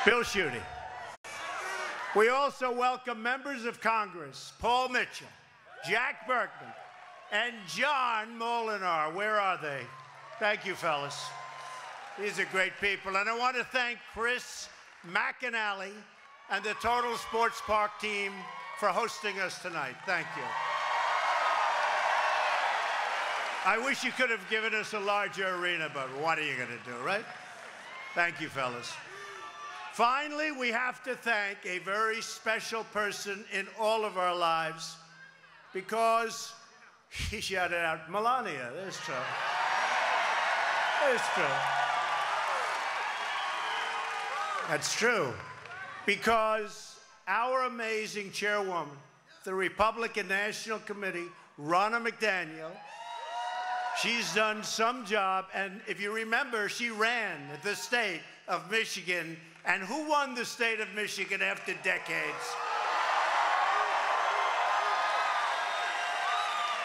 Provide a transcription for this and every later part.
Bill Schuette. We also welcome members of Congress, Paul Mitchell, Jack Berkman, and John Molinar. Where are they? Thank you, fellas. These are great people. And I want to thank Chris McAnally and the Total Sports Park team for hosting us tonight. Thank you. I wish you could have given us a larger arena, but what are you going to do, right? Thank you, fellas. Finally, we have to thank a very special person in all of our lives because he shouted out, Melania. There's true. There's true. That's true. Because our amazing chairwoman, the Republican National Committee, Ronna McDaniel, she's done some job, and if you remember, she ran the state of Michigan. And who won the state of Michigan after decades?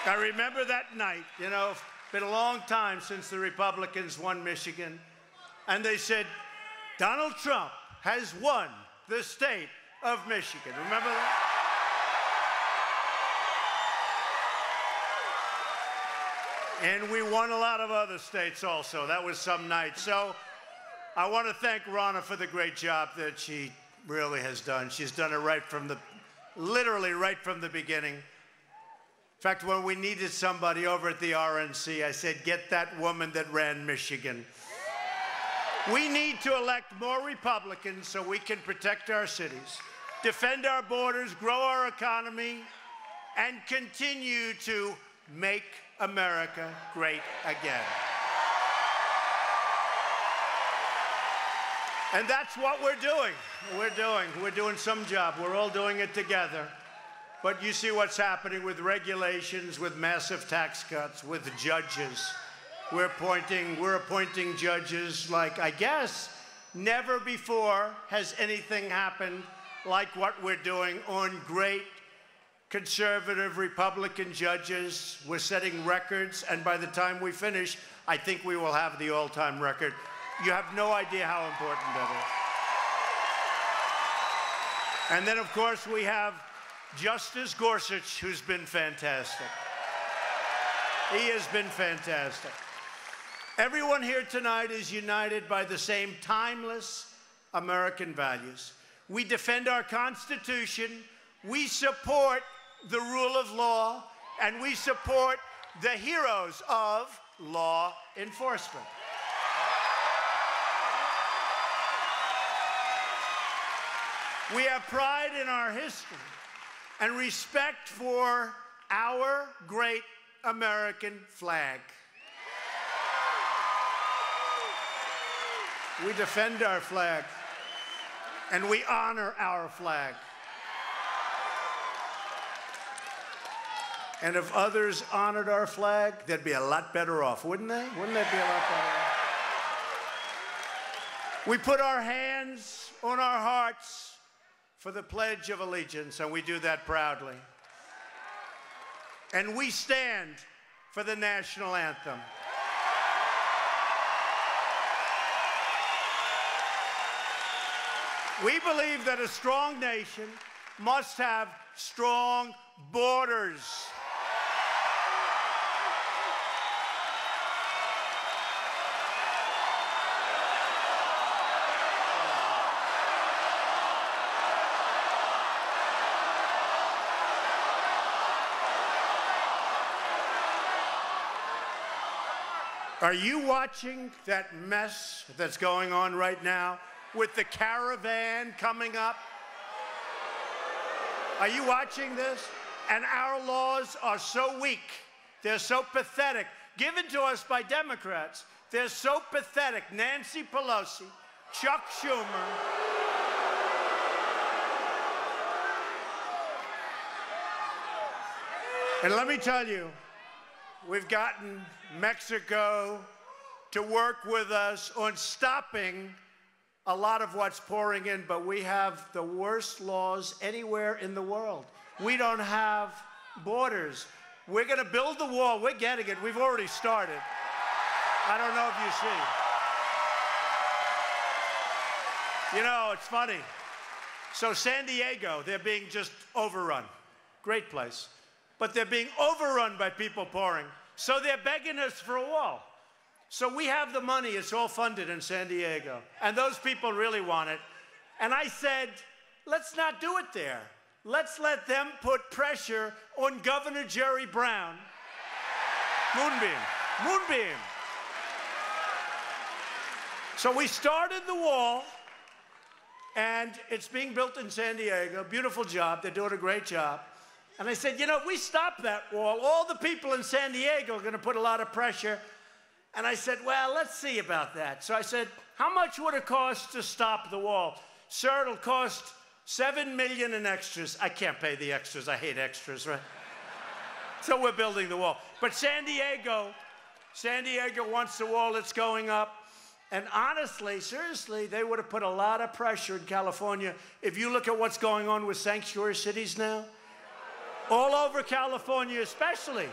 I remember that night. You know, it's been a long time since the Republicans won Michigan. And they said, Donald Trump has won the state of Michigan. Remember that? And we won a lot of other states also. That was some night. So I want to thank Ronna for the great job that she really has done. She's done it literally right from the beginning. In fact, when we needed somebody over at the RNC, I said, get that woman that ran Michigan. We need to elect more Republicans so we can protect our cities, defend our borders, grow our economy, and continue to make America great again. And that's what we're doing. We're doing some job. We're all doing it together. But you see what's happening with regulations, with massive tax cuts, with judges. We're appointing judges like, I guess, never before has anything happened like what we're doing on great conservative Republican judges. We're setting records, and by the time we finish, I think we will have the all-time record. You have no idea how important that is. And then, of course, we have Justice Gorsuch, who's been fantastic. He has been fantastic. Everyone here tonight is united by the same timeless American values. We defend our Constitution, we support the rule of law, and we support the heroes of law enforcement. We have pride in our history and respect for our great American flag. We defend our flag, and we honor our flag. And if others honored our flag, they'd be a lot better off, wouldn't they? Wouldn't they be a lot better off? We put our hands on our hearts for the Pledge of Allegiance, and we do that proudly. And we stand for the national anthem. We believe that a strong nation must have strong borders. Are you watching that mess that's going on right now with the caravan coming up? Are you watching this? And our laws are so weak. They're so pathetic. Given to us by Democrats. They're so pathetic. Nancy Pelosi, Chuck Schumer. And let me tell you, we've gotten Mexico to work with us on stopping a lot of what's pouring in, but we have the worst laws anywhere in the world. We don't have borders. We're going to build the wall. We're getting it. We've already started. I don't know if you see. You know, it's funny. So San Diego, they're being just overrun. Great place. But they're being overrun by people pouring. So they're begging us for a wall. So we have the money. It's all funded in San Diego. And those people really want it. And I said, let's not do it there. Let's let them put pressure on Governor Jerry Brown. Moonbeam. Moonbeam. So we started the wall, and it's being built in San Diego. Beautiful job. They're doing a great job. And I said, you know, if we stop that wall, all the people in San Diego are going to put a lot of pressure. And I said, well, let's see about that. So I said, how much would it cost to stop the wall? Sir, it'll cost $7 million in extras. I can't pay the extras. I hate extras, right? So we're building the wall. But San Diego wants the wall. It's going up. And honestly, seriously, they would have put a lot of pressure in California. If you look at what's going on with sanctuary cities now, all over California especially.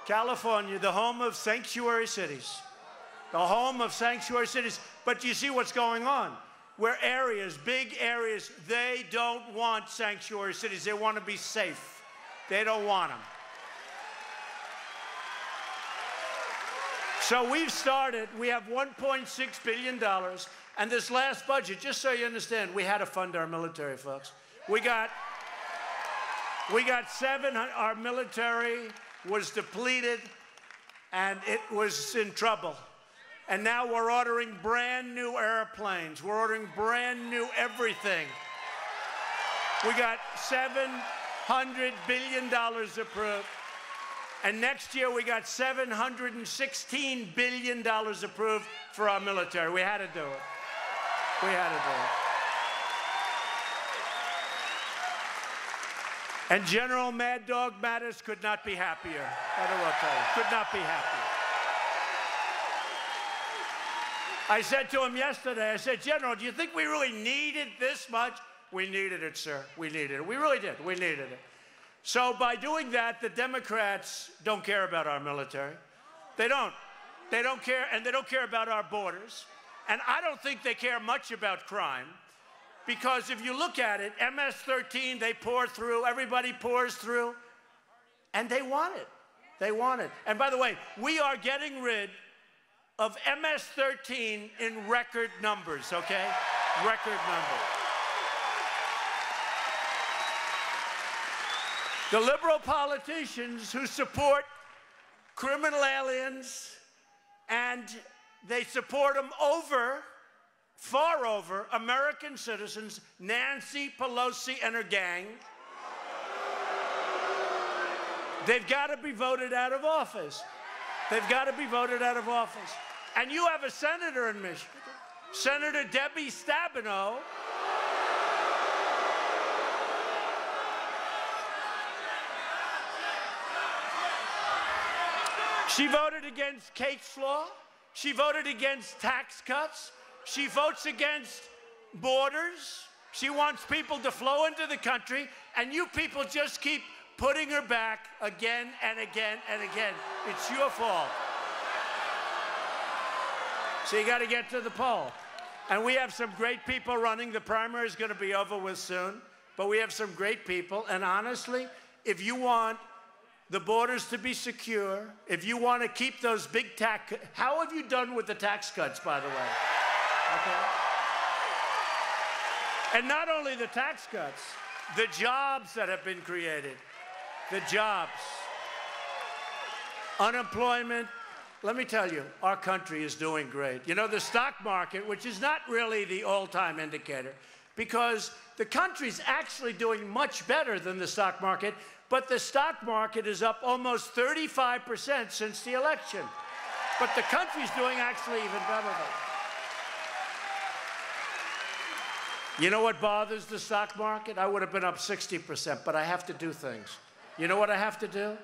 California, the home of sanctuary cities. The home of sanctuary cities. But you see what's going on. Where areas, big areas, they don't want sanctuary cities. They want to be safe. They don't want them. So we've started, we have $1.6 billion. And this last budget, just so you understand, we had to fund our military, folks. We got 700, our military was depleted and it was in trouble. And now we're ordering brand new airplanes. We're ordering brand new everything. We got $700 billion approved. And next year we got $716 billion approved for our military. We had to do it. We had to do it. And General Mad Dog Mattis could not be happier. I don't know what to tell you. Could not be happier. I said to him yesterday, I said, General, do you think we really needed this much? We needed it, sir. We needed it. We really did. We needed it. So by doing that, the Democrats don't care about our military. They don't. They don't care, and they don't care about our borders. And I don't think they care much about crime. Because if you look at it, MS-13, they pour through, everybody pours through, and they want it. They want it. And by the way, we are getting rid of MS-13 in record numbers, okay? Record numbers. The liberal politicians who support criminal aliens, and they support them over, far over, American citizens, Nancy Pelosi and her gang. They've got to be voted out of office. They've got to be voted out of office. And you have a senator in Michigan, Senator Debbie Stabenow. She voted against Kate's law. She voted against tax cuts. She votes against borders. She wants people to flow into the country, and you people just keep putting her back again and again and again. It's your fault. So you got to get to the poll. And we have some great people running. The primary is going to be over with soon. But we have some great people. And honestly, if you want the borders to be secure, if you want to keep those big tax... How have you done with the tax cuts, by the way? Okay. And not only the tax cuts, the jobs that have been created. The jobs. Unemployment. Let me tell you, our country is doing great. You know, the stock market, which is not really the all-time indicator, because the country's actually doing much better than the stock market, but the stock market is up almost 35% since the election. But the country's doing actually even better than. You know what bothers the stock market? I would have been up 60%, but I have to do things. You know what I have to do?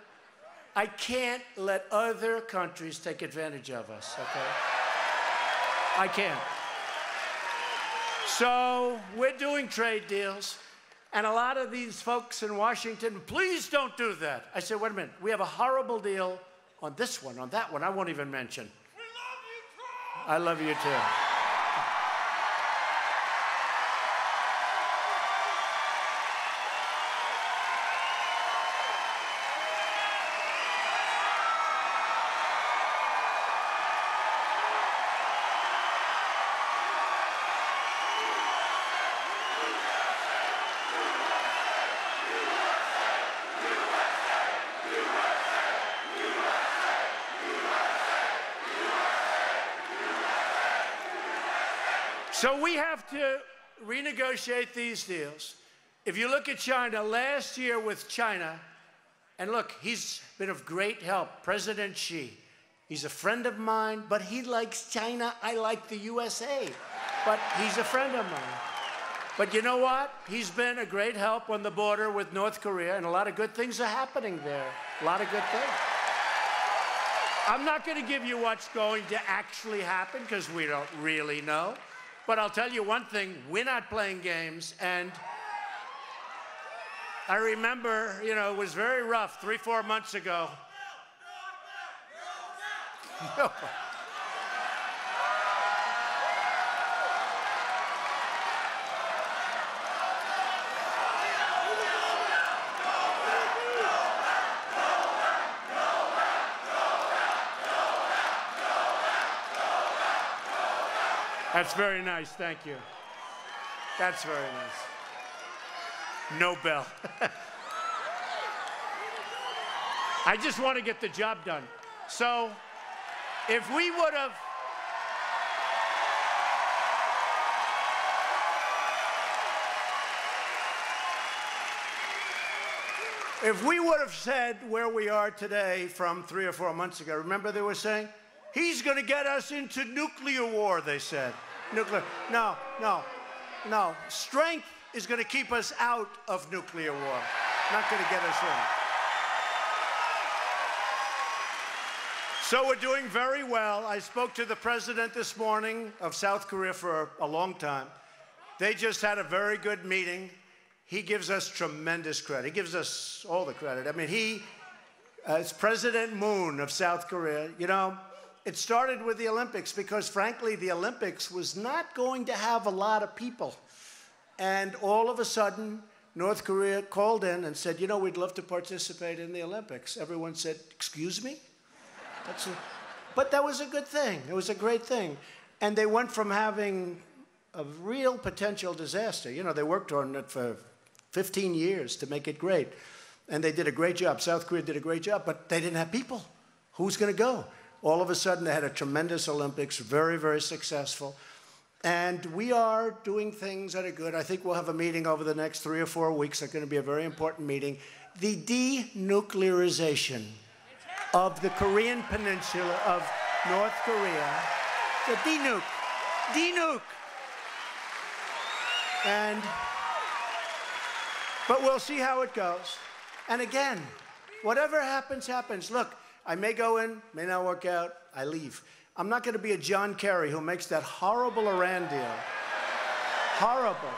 I can't let other countries take advantage of us, okay? I can't. So we're doing trade deals, and a lot of these folks in Washington, please don't do that. I said, wait a minute, we have a horrible deal on this one, on that one, I won't even mention. We love you, Trump! I love you too. So we have to renegotiate these deals. If you look at China, last year with China, and look, he's been of great help, President Xi. He's a friend of mine, but he likes China. I like the USA, but he's a friend of mine. But you know what? He's been a great help on the border with North Korea, and a lot of good things are happening there. A lot of good things. I'm not going to give you what's going to actually happen because we don't really know. But I'll tell you one thing, we're not playing games. And I remember, you know, it was very rough 3-4 months ago. That's very nice, thank you. That's very nice. No bell. I just want to get the job done. So, if we would have, said where we are today from 3 or 4 months ago, remember they were saying, he's going to get us into nuclear war, they said. Nuclear. No, no, no. Strength is going to keep us out of nuclear war, not going to get us in. So we're doing very well. I spoke to the president this morning of South Korea for a long time. They just had a very good meeting. He gives us tremendous credit. He gives us all the credit. I mean, he, as President Moon of South Korea, you know, it started with the Olympics because, frankly, the Olympics was not going to have a lot of people. And all of a sudden, North Korea called in and said, you know, we'd love to participate in the Olympics. Everyone said, excuse me? But that was a good thing. It was a great thing. And they went from having a real potential disaster. You know, they worked on it for 15 years to make it great. And they did a great job. South Korea did a great job, but they didn't have people. Who's going to go? All of a sudden, they had a tremendous Olympics, very, very successful. And we are doing things that are good. I think we'll have a meeting over the next 3 or 4 weeks. It's going to be a very important meeting. The denuclearization of the Korean peninsula of North Korea. The denuke. Denuke. But we'll see how it goes. And again, whatever happens, happens. Look, I may go in, may not work out, I leave. I'm not going to be a John Kerry who makes that horrible Iran deal. Horrible.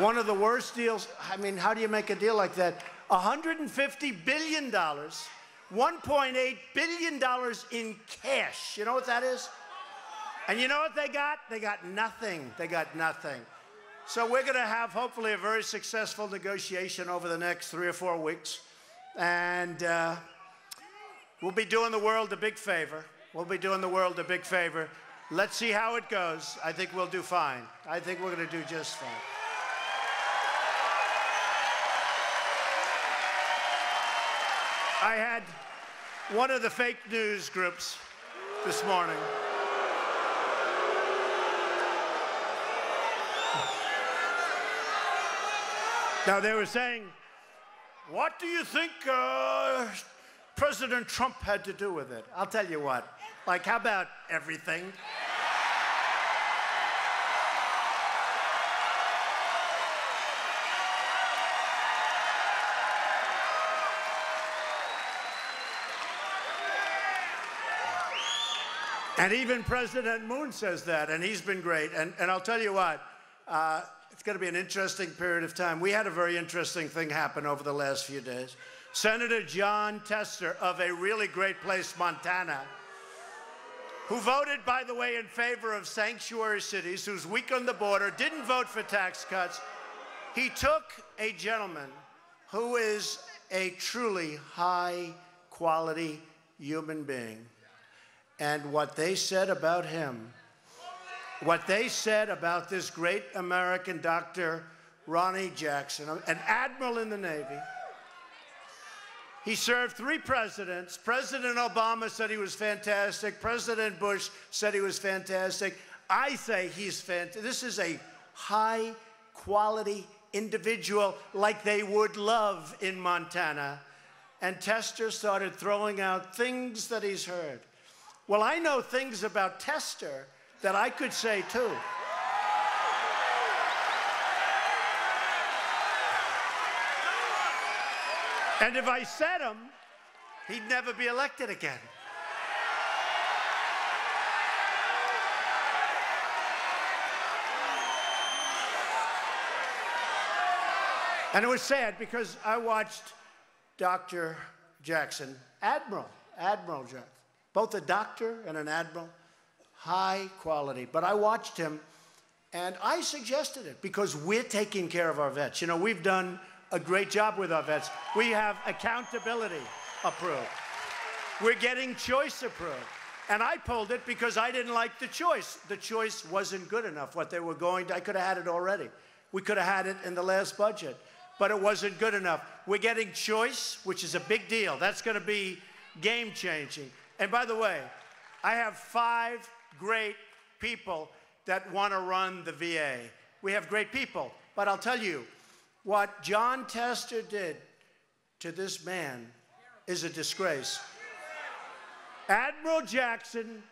One of the worst deals. I mean, how do you make a deal like that? $150 billion, $1.8 billion in cash. You know what that is? And you know what they got? They got nothing. They got nothing. So we're going to have, hopefully, a very successful negotiation over the next 3 or 4 weeks. And we'll be doing the world a big favor. We'll be doing the world a big favor. Let's see how it goes. I think we'll do fine. I think we're going to do just fine. I had one of the fake news groups this morning. Now, they were saying, what do you think President Trump had to do with it? I'll tell you what. Like, how about everything? And even President Moon says that, and he's been great. And I'll tell you what, it's going to be an interesting period of time. We had a very interesting thing happen over the last few days. Senator John Tester of a really great place, Montana, who voted, by the way, in favor of sanctuary cities, who's weak on the border, didn't vote for tax cuts. He took a gentleman who is a truly high-quality human being. And what they said about him, what they said about this great American Dr. Ronnie Jackson, an admiral in the Navy. He served 3 presidents. President Obama said he was fantastic. President Bush said he was fantastic. I say he's fantastic. This is a high-quality individual like they would love in Montana. And Tester started throwing out things that he's heard. Well, I know things about Tester that I could say, too. And if I said them, he'd never be elected again. And it was sad because I watched Dr. Jackson, Admiral Jackson, both a doctor and an admiral, high quality. But I watched him, and I suggested it because we're taking care of our vets. You know, we've done a great job with our vets. We have accountability approved. We're getting choice approved. And I pulled it because I didn't like the choice. The choice wasn't good enough. What they were going to, I could have had it already. We could have had it in the last budget, but it wasn't good enough. We're getting choice, which is a big deal. That's going to be game-changing. And by the way, I have 5 great people that want to run the VA. We have great people, but I'll tell you, what John Tester did to this man is a disgrace. Admiral Jackson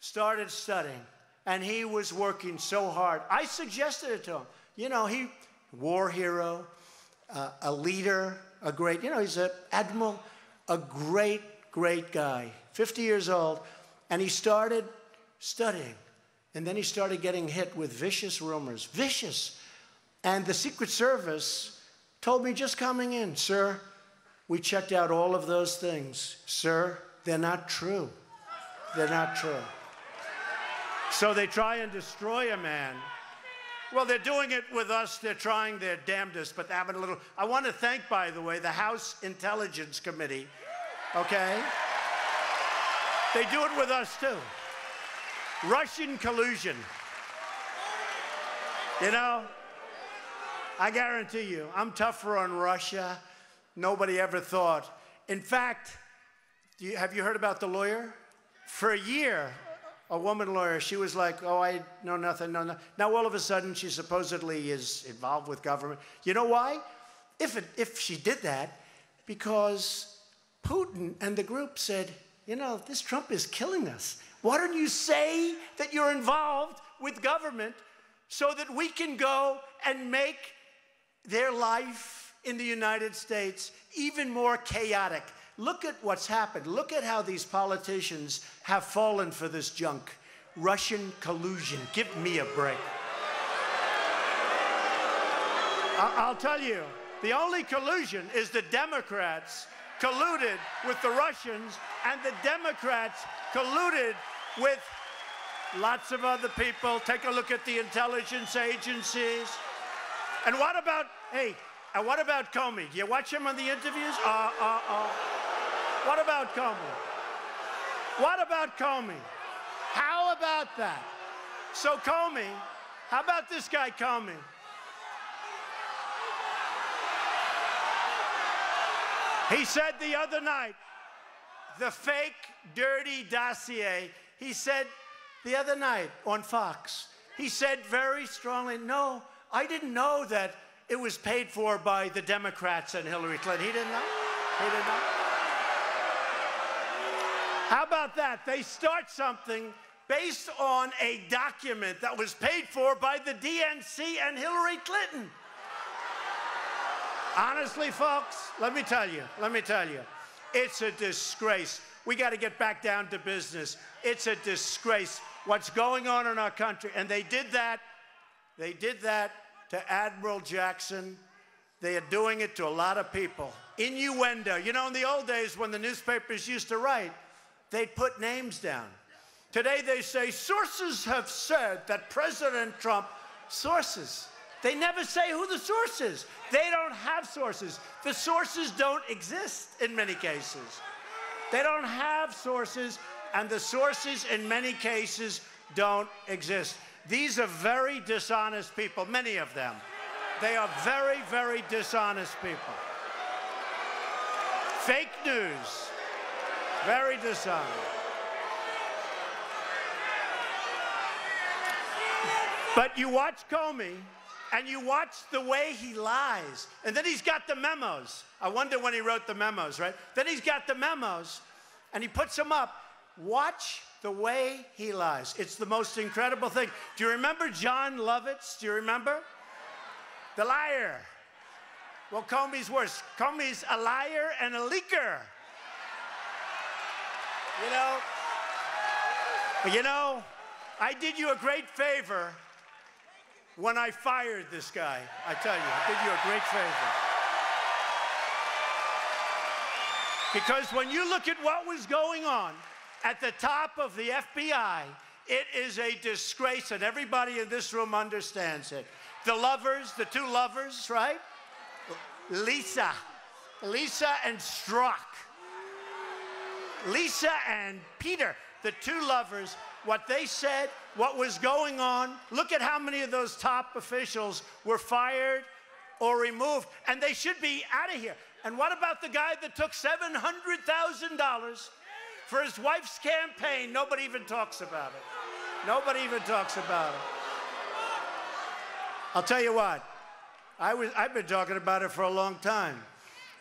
started studying, and he was working so hard. I suggested it to him. You know, war hero, a leader, a great, you know, he's an admiral, a great, great guy, 50 years old, and he started studying. And then he started getting hit with vicious rumors, vicious. And the Secret Service told me just coming in, sir, we checked out all of those things. Sir, they're not true. They're not true. So they try and destroy a man. Well, they're doing it with us. They're trying their damnedest, but they're having a little. I want to thank, by the way, the House Intelligence Committee, okay? They do it with us, too. Russian collusion. You know, I guarantee you, I'm tougher on Russia. Nobody ever thought. In fact, have you heard about the lawyer? For a year, a woman lawyer, she was like, oh, I know nothing, no. Now, all of a sudden, she supposedly is involved with government. You know why? If she did that, because Putin and the group said, you know, this Trump is killing us. Why don't you say that you're involved with government so that we can go and make their life in the United States even more chaotic? Look at what's happened. Look at how these politicians have fallen for this junk. Russian collusion. Give me a break. I'll tell you, the only collusion is the Democrats colluded with the Russians, and the Democrats colluded with lots of other people. Take a look at the intelligence agencies. And what about, hey, and what about Comey? Do you watch him on the interviews? What about Comey? What about Comey? How about that? So Comey, how about this guy Comey? He said the other night, the fake, dirty dossier, he said the other night on Fox, he said very strongly, no, I didn't know that it was paid for by the Democrats and Hillary Clinton. He didn't know. He didn't know. How about that? They start something based on a document that was paid for by the DNC and Hillary Clinton. Honestly, folks, let me tell you, it's a disgrace. We got to get back down to business. It's a disgrace what's going on in our country. And they did that to Admiral Jackson. They are doing it to a lot of people. Innuendo. You know, in the old days when the newspapers used to write, they'd put names down. Today they say, sources have said that President Trump, sources. They never say who the source is. They don't have sources. The sources don't exist in many cases. They don't have sources, and the sources in many cases don't exist. These are very dishonest people, many of them. They are very, very dishonest people. Fake news, very dishonest. But you watch Comey, and you watch the way he lies. And then he's got the memos. I wonder when he wrote the memos, right? Then he's got the memos, and he puts them up. Watch the way he lies. It's the most incredible thing. Do you remember John Lovitz? Do you remember? The liar. Well, Comey's worse. Comey's a liar and a leaker. You know, I did you a great favor when I fired this guy. I tell you, I did you a great favor. Because when you look at what was going on at the top of the FBI, it is a disgrace, and everybody in this room understands it. The lovers, the two lovers, right? Lisa and Strzok. Lisa and Peter, the two lovers, what they said, what was going on. Look at how many of those top officials were fired or removed, and they should be out of here. And what about the guy that took $700,000 for his wife's campaign? Nobody even talks about it. Nobody even talks about it. I'll tell you what, I've been talking about it for a long time.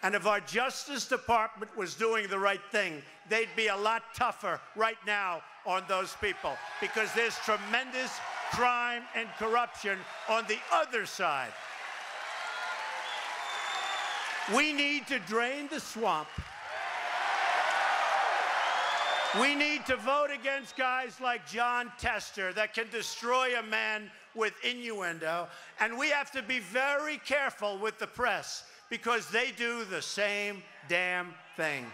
And if our Justice Department was doing the right thing, they'd be a lot tougher right now on those people, because there's tremendous crime and corruption on the other side. We need to drain the swamp. We need to vote against guys like John Tester that can destroy a man with innuendo. And we have to be very careful with the press, because they do the same damn thing.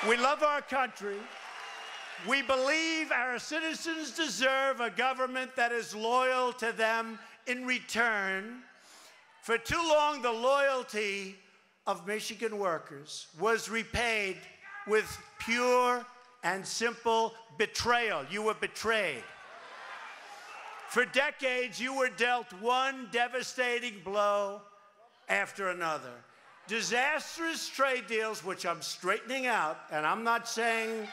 We love our country. We believe our citizens deserve a government that is loyal to them in return. For too long, the loyalty of Michigan workers was repaid with pure and simple betrayal. You were betrayed. For decades, you were dealt one devastating blow after another. Disastrous trade deals, which I'm straightening out, and I'm not saying,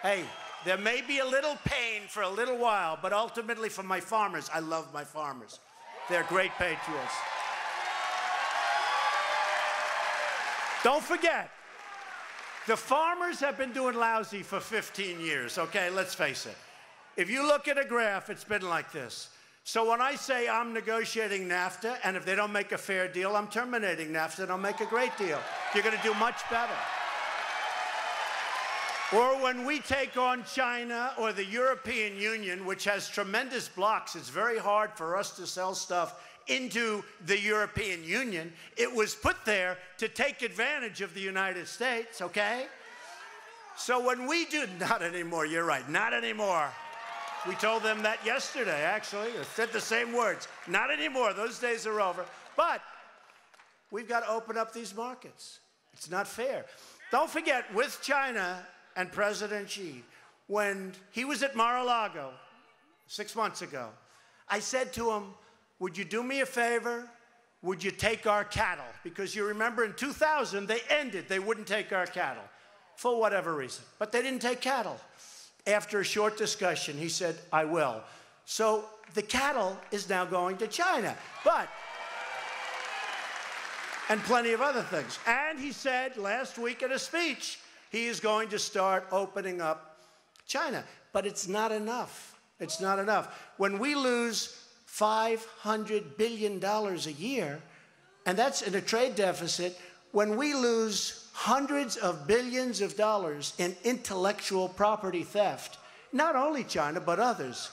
hey, there may be a little pain for a little while, but ultimately for my farmers, I love my farmers. They're great patriots. Don't forget, the farmers have been doing lousy for 15 years, okay? Let's face it. If you look at a graph, it's been like this. So when I say I'm negotiating NAFTA, and if they don't make a fair deal, I'm terminating NAFTA and I'll make a great deal. You're going to do much better. Or when we take on China or the European Union, which has tremendous blocks, it's very hard for us to sell stuff into the European Union. It was put there to take advantage of the United States, okay? So when we do, not anymore, you're right, not anymore. We told them that yesterday, actually. It said the same words. Not anymore. Those days are over. But we've got to open up these markets. It's not fair. Don't forget, with China and President Xi, when he was at Mar-a-Lago 6 months ago, I said to him, would you do me a favor? Would you take our cattle? Because you remember in 2000, they ended. They wouldn't take our cattle for whatever reason. But they didn't take cattle. After a short discussion, he said, I will. So the cattle is now going to China, and plenty of other things. And he said last week in a speech, he is going to start opening up China. But it's not enough. It's not enough. When we lose $500 billion a year, and that's in a trade deficit, when we lose hundreds of billions of dollars in intellectual property theft, not only China, but others,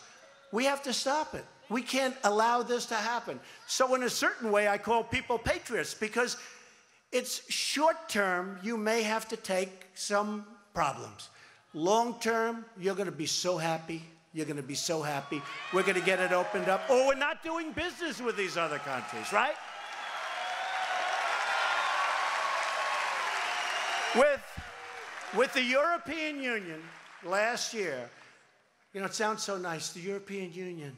we have to stop it. We can't allow this to happen. So in a certain way, I call people patriots, because it's short term, you may have to take some problems. Long term, you're going to be so happy. You're going to be so happy. We're going to get it opened up. Or we're not doing business with these other countries, right? With the European Union last year, you know, it sounds so nice, the European Union.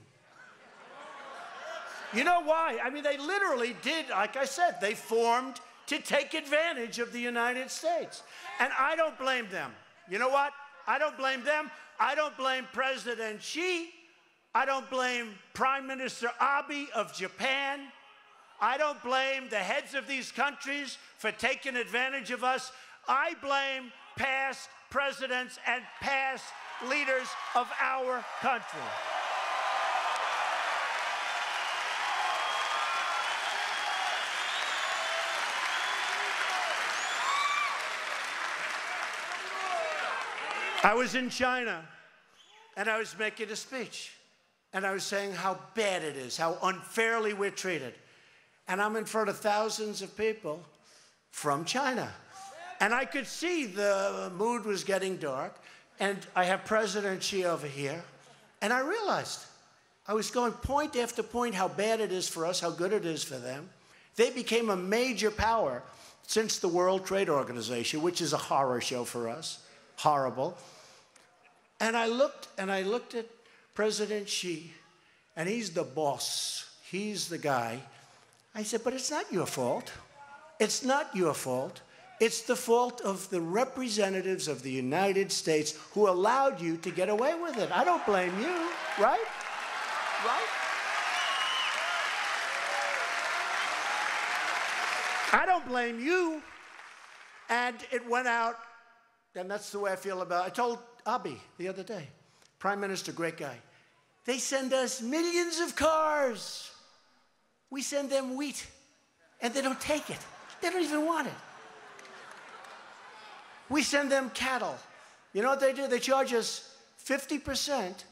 You know why? I mean, they literally did, like I said, they formed to take advantage of the United States. And I don't blame them. You know what? I don't blame them I don't blame President Xi. I don't blame Prime Minister Abe of Japan. I don't blame the heads of these countries for taking advantage of us. I blame past presidents and past leaders of our country. I was in China, and I was making a speech, and I was saying how bad it is, how unfairly we're treated. And I'm in front of thousands of people from China. And I could see the mood was getting dark, and I have President Xi over here, and I realized I was going point after point how bad it is for us, how good it is for them. They became a major power since the World Trade Organization, which is a horror show for us, horrible. And I looked at President Xi, and he's the boss. He's the guy. I said, but it's not your fault. It's not your fault. It's the fault of the representatives of the United States who allowed you to get away with it. I don't blame you, right? Right? I don't blame you. And it went out, and that's the way I feel about it. I told Abe the other day, Prime Minister, great guy. They send us millions of cars. We send them wheat, and they don't take it. They don't even want it. We send them cattle. You know what they do? They charge us 50%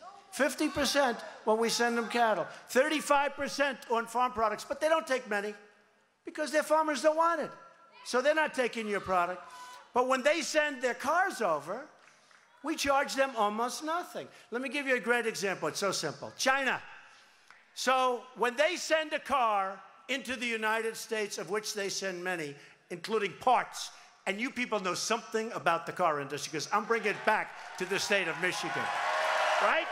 when we send them cattle, 35% on farm products, but they don't take many because their farmers don't want it. So they're not taking your product. But when they send their cars over, we charge them almost nothing. Let me give you a great example. It's so simple. China. So when they send a car into the United States, of which they send many, including parts, and you people know something about the car industry because I'm bringing it back to the state of Michigan, right?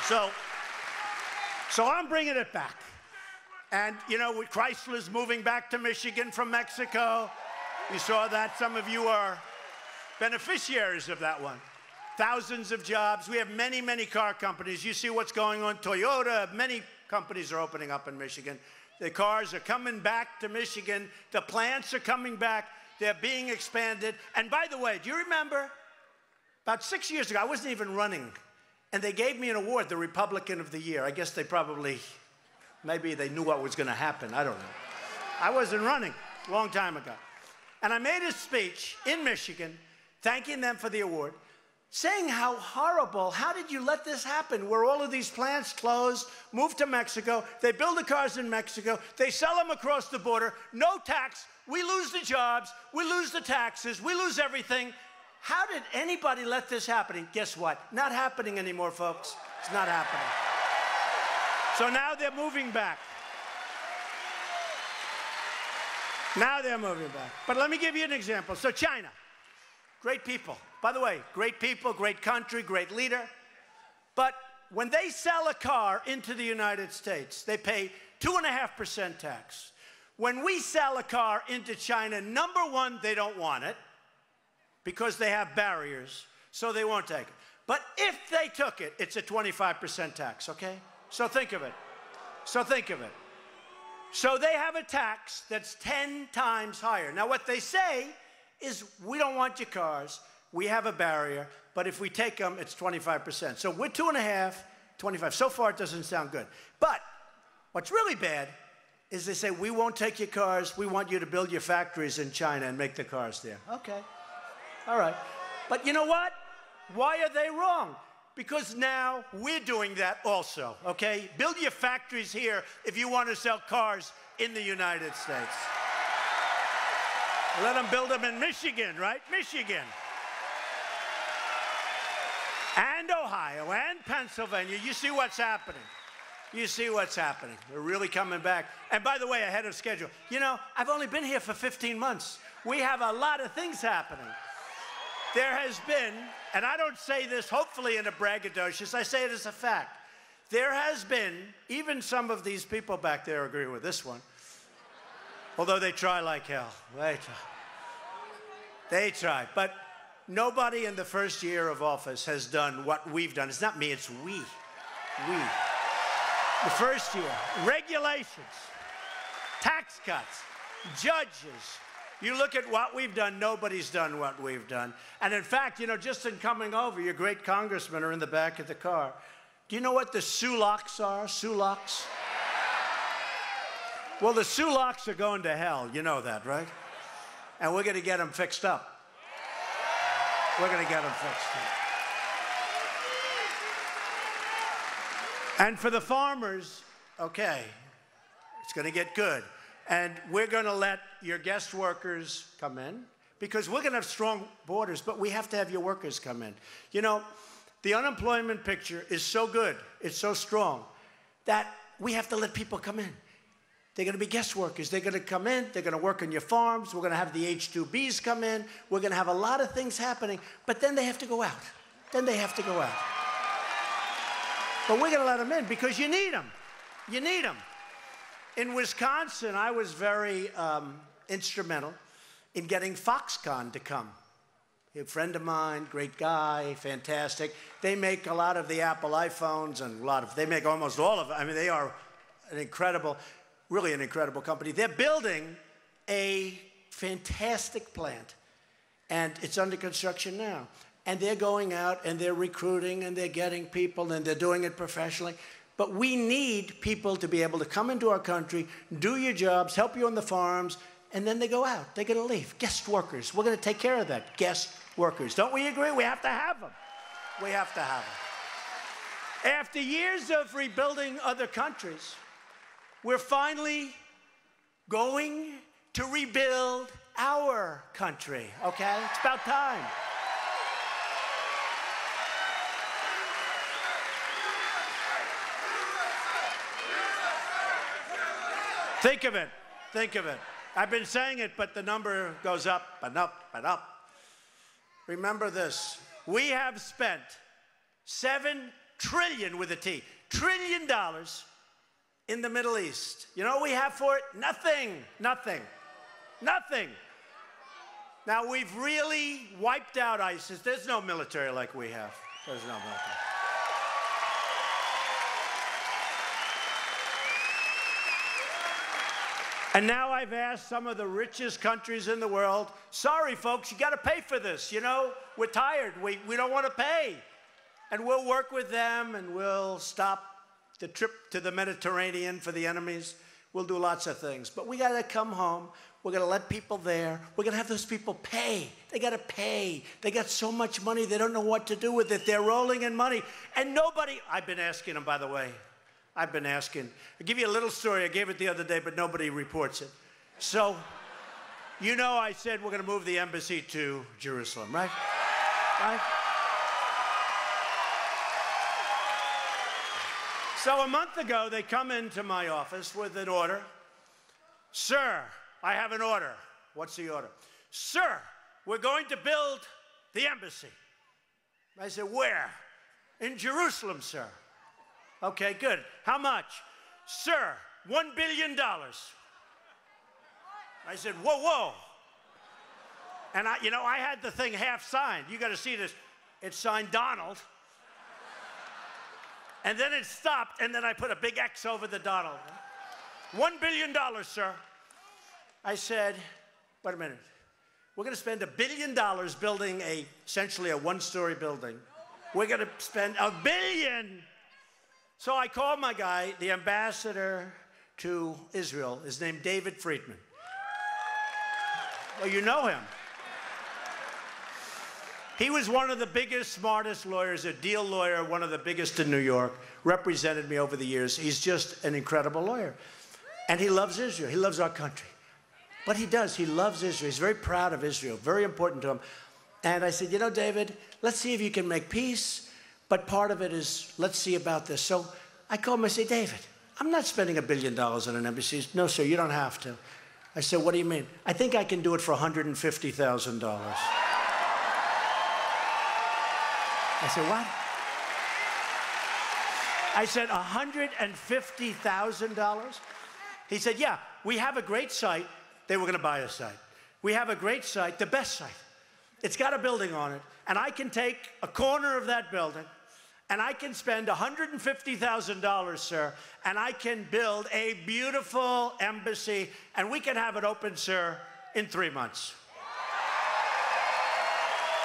So I'm bringing it back. And, you know, Chrysler's moving back to Michigan from Mexico. You saw that. Some of you are beneficiaries of that one. Thousands of jobs. We have many, many car companies. You see what's going on. Toyota, many companies are opening up in Michigan. The cars are coming back to Michigan. The plants are coming back. They're being expanded. And by the way, do you remember about 6 years ago, I wasn't even running, and they gave me an award, the Republican of the Year. I guess they probably, maybe they knew what was going to happen. I don't know. I wasn't running a long time ago. And I made a speech in Michigan thanking them for the award, saying how horrible, how did you let this happen, where all of these plants closed, moved to Mexico, they build the cars in Mexico, they sell them across the border, no tax, we lose the jobs, we lose the taxes, we lose everything. How did anybody let this happen? And guess what? Not happening anymore, folks. It's not happening. So now they're moving back. Now they're moving back. But let me give you an example. So China, great people. By the way, great people, great country, great leader. But when they sell a car into the United States, they pay 2.5% tax. When we sell a car into China, number one, they don't want it because they have barriers, so they won't take it. But if they took it, it's a 25% tax, okay? So think of it. So think of it. So they have a tax that's 10 times higher. Now, what they say is, we don't want your cars. We have a barrier, but if we take them, it's 25%. So we're 2.5, 25. So far, it doesn't sound good. But what's really bad is they say, we won't take your cars. We want you to build your factories in China and make the cars there. Okay. All right. But you know what? Why are they wrong? Because now we're doing that also, okay? Build your factories here if you want to sell cars in the United States. Let them build them in Michigan, right? Michigan. And Ohio and Pennsylvania. You see what's happening. You see what's happening. They're really coming back. And by the way, ahead of schedule. You know, I've only been here for 15 months. We have a lot of things happening. There has been, and I don't say this hopefully in a braggadocious, I say it as a fact. There has been, even some of these people back there agree with this one, although they try like hell. They try. They try. But nobody in the first year of office has done what we've done. It's not me, it's we. We. The first year. Regulations, tax cuts, judges. You look at what we've done, nobody's done what we've done. And in fact, you know, just in coming over, your great congressmen are in the back of the car. Do you know what the sulaks are? Sulaks? Well, the sulaks are going to hell. You know that, right? And we're going to get them fixed up. We're going to get them fixed up. And for the farmers, okay, it's going to get good. And we're going to let your guest workers come in because we're going to have strong borders, but we have to have your workers come in. You know, the unemployment picture is so good, it's so strong, that we have to let people come in. They're going to be guest workers. They're going to come in. They're going to work on your farms. We're going to have the H-2Bs come in. We're going to have a lot of things happening, but then they have to go out. Then they have to go out. But we're going to let them in because you need them. You need them. In Wisconsin, I was very instrumental in getting Foxconn to come. A friend of mine, great guy, fantastic. They make a lot of the Apple iPhones and they make almost all of it. I mean, they are an incredible, really an incredible company. They're building a fantastic plant, and it's under construction now. And they're going out and they're recruiting and they're getting people and they're doing it professionally. But we need people to be able to come into our country, do your jobs, help you on the farms, and then they go out. They're going to leave. Guest workers. We're going to take care of that. Guest workers. Don't we agree? We have to have them. We have to have them. After years of rebuilding other countries, we're finally going to rebuild our country, okay? It's about time. Think of it. Think of it. I've been saying it, but the number goes up and up and up. Remember this. We have spent $7 trillion with a T, $trillion in the Middle East. You know what we have for it? Nothing. Nothing. Nothing. Now, we've really wiped out ISIS. There's no military like we have. There's no military. And now I've asked some of the richest countries in the world, sorry, folks, you got to pay for this. You know, we're tired. We don't want to pay. And we'll work with them, and we'll stop the trip to the Mediterranean for the enemies. We'll do lots of things. But we got to come home. We're going to let people there. We're going to have those people pay. They got to pay. They got so much money, they don't know what to do with it. They're rolling in money. And nobody, I've been asking them, by the way, I've been asking. I'll give you a little story. I gave it the other day, but nobody reports it. So, you know, I said we're going to move the embassy to Jerusalem, right? Right? So a month ago, they come into my office with an order. Sir, I have an order. What's the order? Sir, we're going to build the embassy. I said, where? In Jerusalem, sir. Okay, good. How much? Sir, $1 billion. I said, whoa, whoa. And I had the thing half signed. You got to see this. It's signed Donald. And then it stopped, and then I put a big X over the Donald. $1 billion, sir. I said, wait a minute. We're going to spend $1 billion building essentially a one-story building. We're going to spend $1 billion. So I called my guy, the ambassador to Israel. His name David Friedman. Well, you know him. He was one of the biggest, smartest lawyers, a deal lawyer, one of the biggest in New York, represented me over the years. He's just an incredible lawyer. And he loves Israel. He loves our country. But he does. He loves Israel. He's very proud of Israel, very important to him. And I said, you know, David, let's see if you can make peace. But part of it is, let's see about this. So I called him. I said, David, I'm not spending $1 billion on an embassy. No, sir, you don't have to. I said, what do you mean? I think I can do it for $150,000. I said, what? I said, $150,000? He said, yeah, we have a great site. They were going to buy a site. We have a great site, the best site. It's got a building on it, and I can take a corner of that building, and I can spend $150,000, sir, and I can build a beautiful embassy, and we can have it open, sir, in 3 months.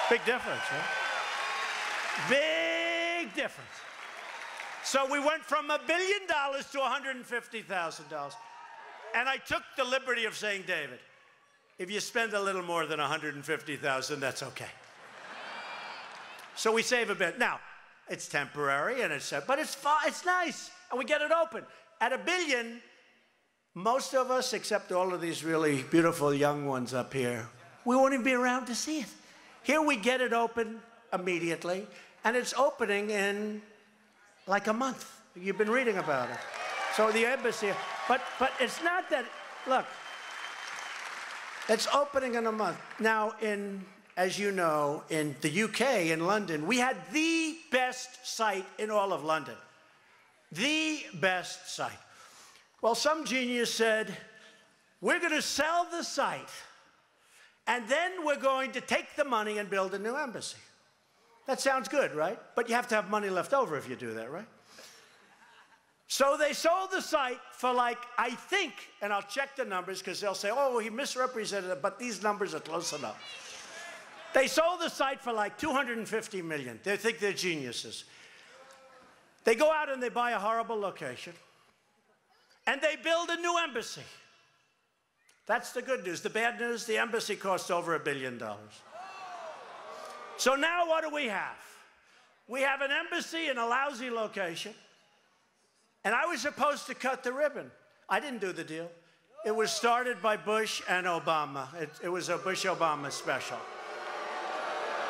Big difference, huh? Big difference. So we went from $1 billion to $150,000. And I took the liberty of saying, David, if you spend a little more than $150,000, that's okay. So we save a bit. Now, it's temporary, and but it's nice, and we get it open. At $1 billion, most of us, except all of these really beautiful young ones up here, we won't even be around to see it. Here we get it open immediately, and it's opening in like a month. You've been reading about it. So the embassy, but it's not that, look, it's opening in a month. Now, as you know, in the UK, in London, we had the best site in all of London. The best site. Well, some genius said, we're going to sell the site, and then we're going to take the money and build a new embassy. That sounds good, right? But you have to have money left over if you do that, right? So they sold the site for like, I think, and I'll check the numbers because they'll say, oh, he misrepresented it, but these numbers are close enough. They sold the site for like $250 million. They think they're geniuses. They go out and they buy a horrible location, and they build a new embassy. That's the good news. The bad news, the embassy costs over $1 billion. So now what do we have? We have an embassy in a lousy location, and I was supposed to cut the ribbon. I didn't do the deal. It was started by Bush and Obama. It was a Bush-Obama special.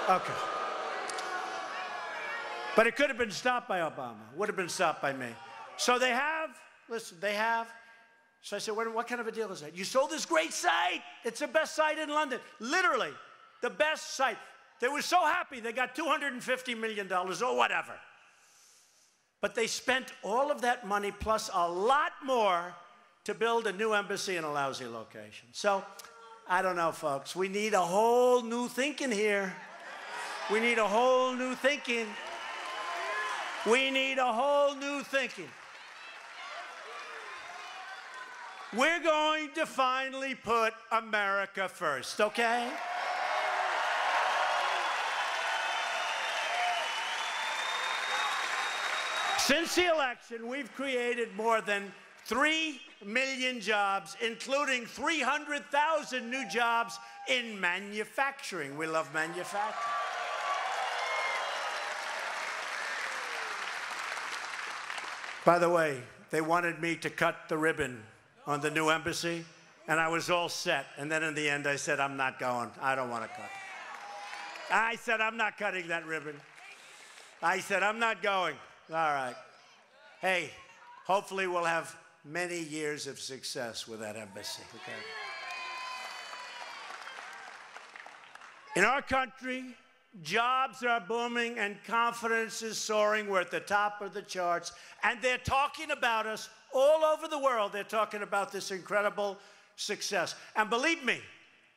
Okay. But it could have been stopped by Obama. Would have been stopped by me. So they have, listen, they have. So I said, what kind of a deal is that? You sold this great site. It's the best site in London. Literally, the best site. They were so happy they got $250 million or whatever. But they spent all of that money plus a lot more to build a new embassy in a lousy location. So, I don't know, folks. We need a whole new thinking here. We need a whole new thinking. We need a whole new thinking. We're going to finally put America first, okay? Since the election, we've created more than 3 million jobs, including 300,000 new jobs in manufacturing. We love manufacturing. By the way, they wanted me to cut the ribbon on the new embassy, and I was all set. And then in the end, I said, I'm not going. I don't want to cut. I said, I'm not cutting that ribbon. I said, I'm not going. All right. Hey, hopefully we'll have many years of success with that embassy. Okay? In our country, jobs are booming and confidence is soaring. We're at the top of the charts. And they're talking about us all over the world. They're talking about this incredible success. And believe me,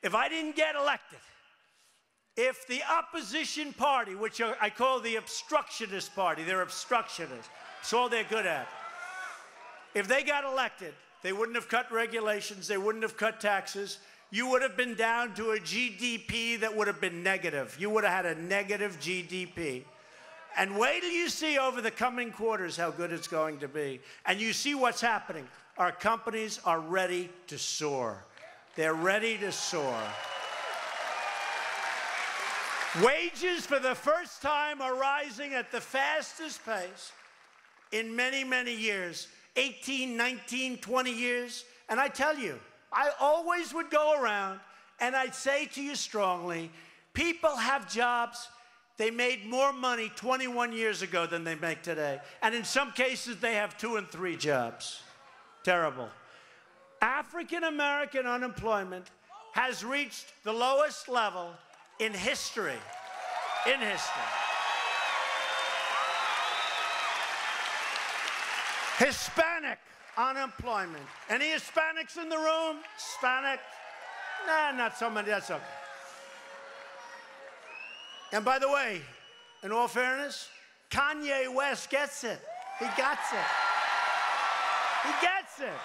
if I didn't get elected, if the opposition party, which I call the obstructionist party, they're obstructionists, that's all they're good at. If they got elected, they wouldn't have cut regulations, they wouldn't have cut taxes. You would have been down to a GDP that would have been negative. You would have had a negative GDP. And wait till you see over the coming quarters how good it's going to be. And you see what's happening. Our companies are ready to soar. They're ready to soar. Wages for the first time are rising at the fastest pace in many, many years. 18, 19, 20 years. And I tell you, I always would go around and I'd say to you strongly, people have jobs. They made more money 21 years ago than they make today. And in some cases, they have 2 and 3 jobs. Terrible. African-American unemployment has reached the lowest level in history. In history. Hispanic unemployment. Any Hispanics in the room? Hispanic? Nah, not so many. That's okay. And by the way, in all fairness, Kanye West gets it. He gets it. He gets it.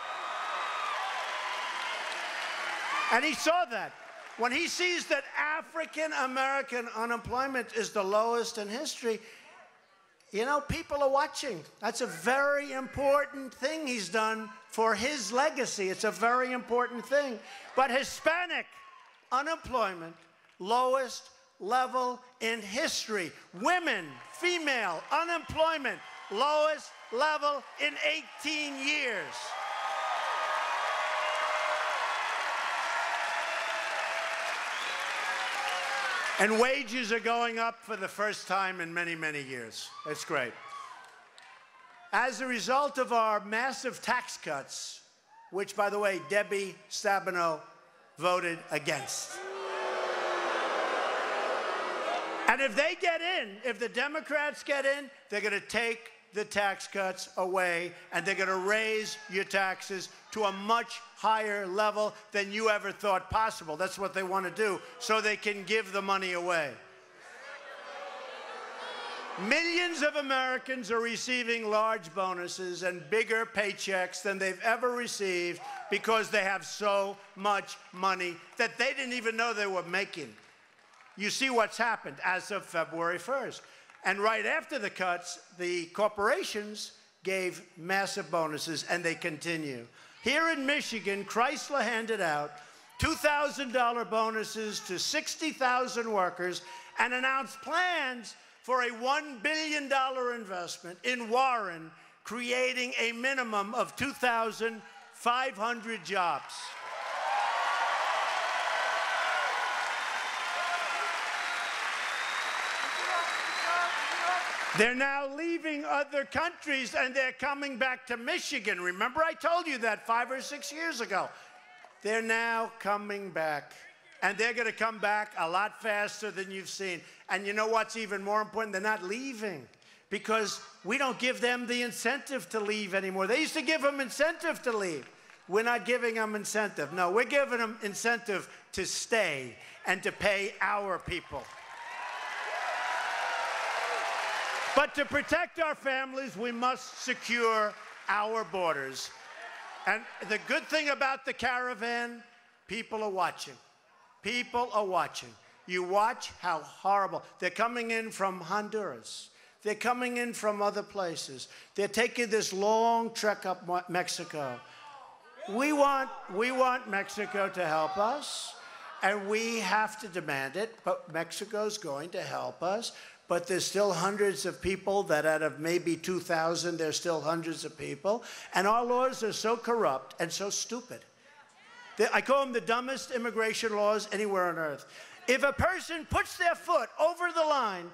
And he saw that. When he sees that African-American unemployment is the lowest in history, you know, people are watching. That's a very important thing he's done for his legacy. It's a very important thing. But Hispanic unemployment, lowest level in history. Women, female unemployment, lowest level in 18 years. And wages are going up for the first time in many, many years. It's great. As a result of our massive tax cuts, which, by the way, Debbie Stabenow voted against. And if they get in, if the Democrats get in, they're going to take the tax cuts away, and they're going to raise your taxes to a much higher level than you ever thought possible. That's what they want to do, so they can give the money away. Millions of Americans are receiving large bonuses and bigger paychecks than they've ever received because they have so much money that they didn't even know they were making. You see what's happened as of February 1st. And right after the cuts, the corporations gave massive bonuses, and they continue. Here in Michigan, Chrysler handed out $2,000 bonuses to 60,000 workers and announced plans for a $1 billion investment in Warren, creating a minimum of 2,500 jobs. They're now leaving other countries, and they're coming back to Michigan. Remember, I told you that 5 or 6 years ago. They're now coming back, and they're going to come back a lot faster than you've seen. And you know what's even more important? They're not leaving, because we don't give them the incentive to leave anymore. They used to give them incentive to leave. We're not giving them incentive. No, we're giving them incentive to stay and to pay our people. But to protect our families, we must secure our borders. And the good thing about the caravan, people are watching. People are watching. You watch how horrible. They're coming in from Honduras. They're coming in from other places. They're taking this long trek up Mexico. We want Mexico to help us, and we have to demand it, but Mexico's going to help us. But there's still hundreds of people that out of maybe 2,000, there's still hundreds of people. And our laws are so corrupt and so stupid. I call them the dumbest immigration laws anywhere on earth. If a person puts their foot over the line,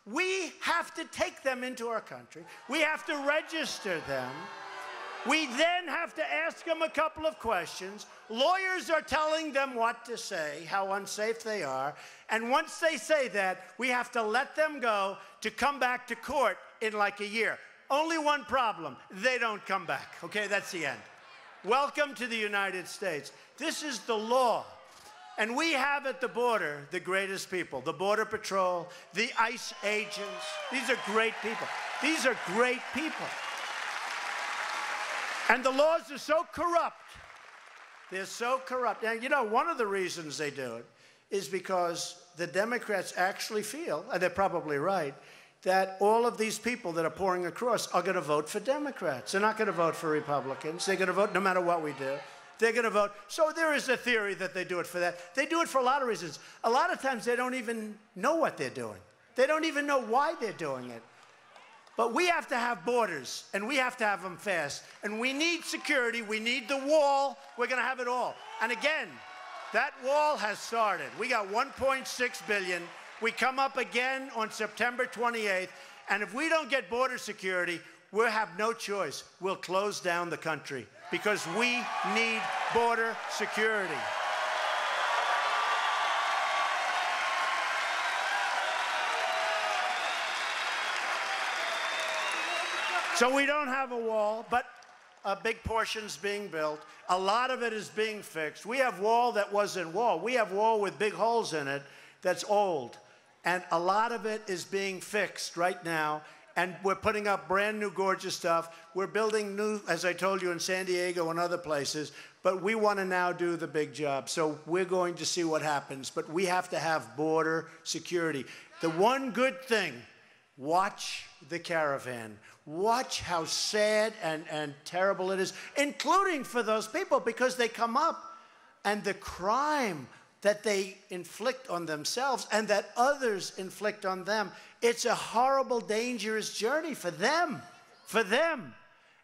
we have to take them into our country. We have to register them. We then have to ask them a couple of questions. Lawyers are telling them what to say, how unsafe they are. And once they say that, we have to let them go to come back to court in like a year. Only one problem: they don't come back. Okay, that's the end. Welcome to the United States. This is the law. And we have at the border the greatest people, the Border Patrol, the ICE agents. These are great people. These are great people. And the laws are so corrupt. They're so corrupt. And you know, one of the reasons they do it is because the Democrats actually feel, and they're probably right, that all of these people that are pouring across are going to vote for Democrats. They're not going to vote for Republicans. They're going to vote no matter what we do. They're going to vote. So there is a theory that they do it for that. They do it for a lot of reasons. A lot of times they don't even know what they're doing. They don't even know why they're doing it. But we have to have borders, and we have to have them fast. And we need security. We need the wall. We're going to have it all. And again, that wall has started. We got $1.6 billion. We come up again on September 28th. And if we don't get border security, we'll have no choice. We'll close down the country because we need border security. So we don't have a wall, but a big portion's being built. A lot of it is being fixed. We have wall that wasn't wall. We have wall with big holes in it that's old. And a lot of it is being fixed right now. And we're putting up brand new gorgeous stuff. We're building new, as I told you, in San Diego and other places. But we want to now do the big job. So we're going to see what happens. But we have to have border security. The one good thing, watch the caravan. Watch how sad and terrible it is, including for those people, because they come up and the crime that they inflict on themselves and that others inflict on them. It's a horrible, dangerous journey for them,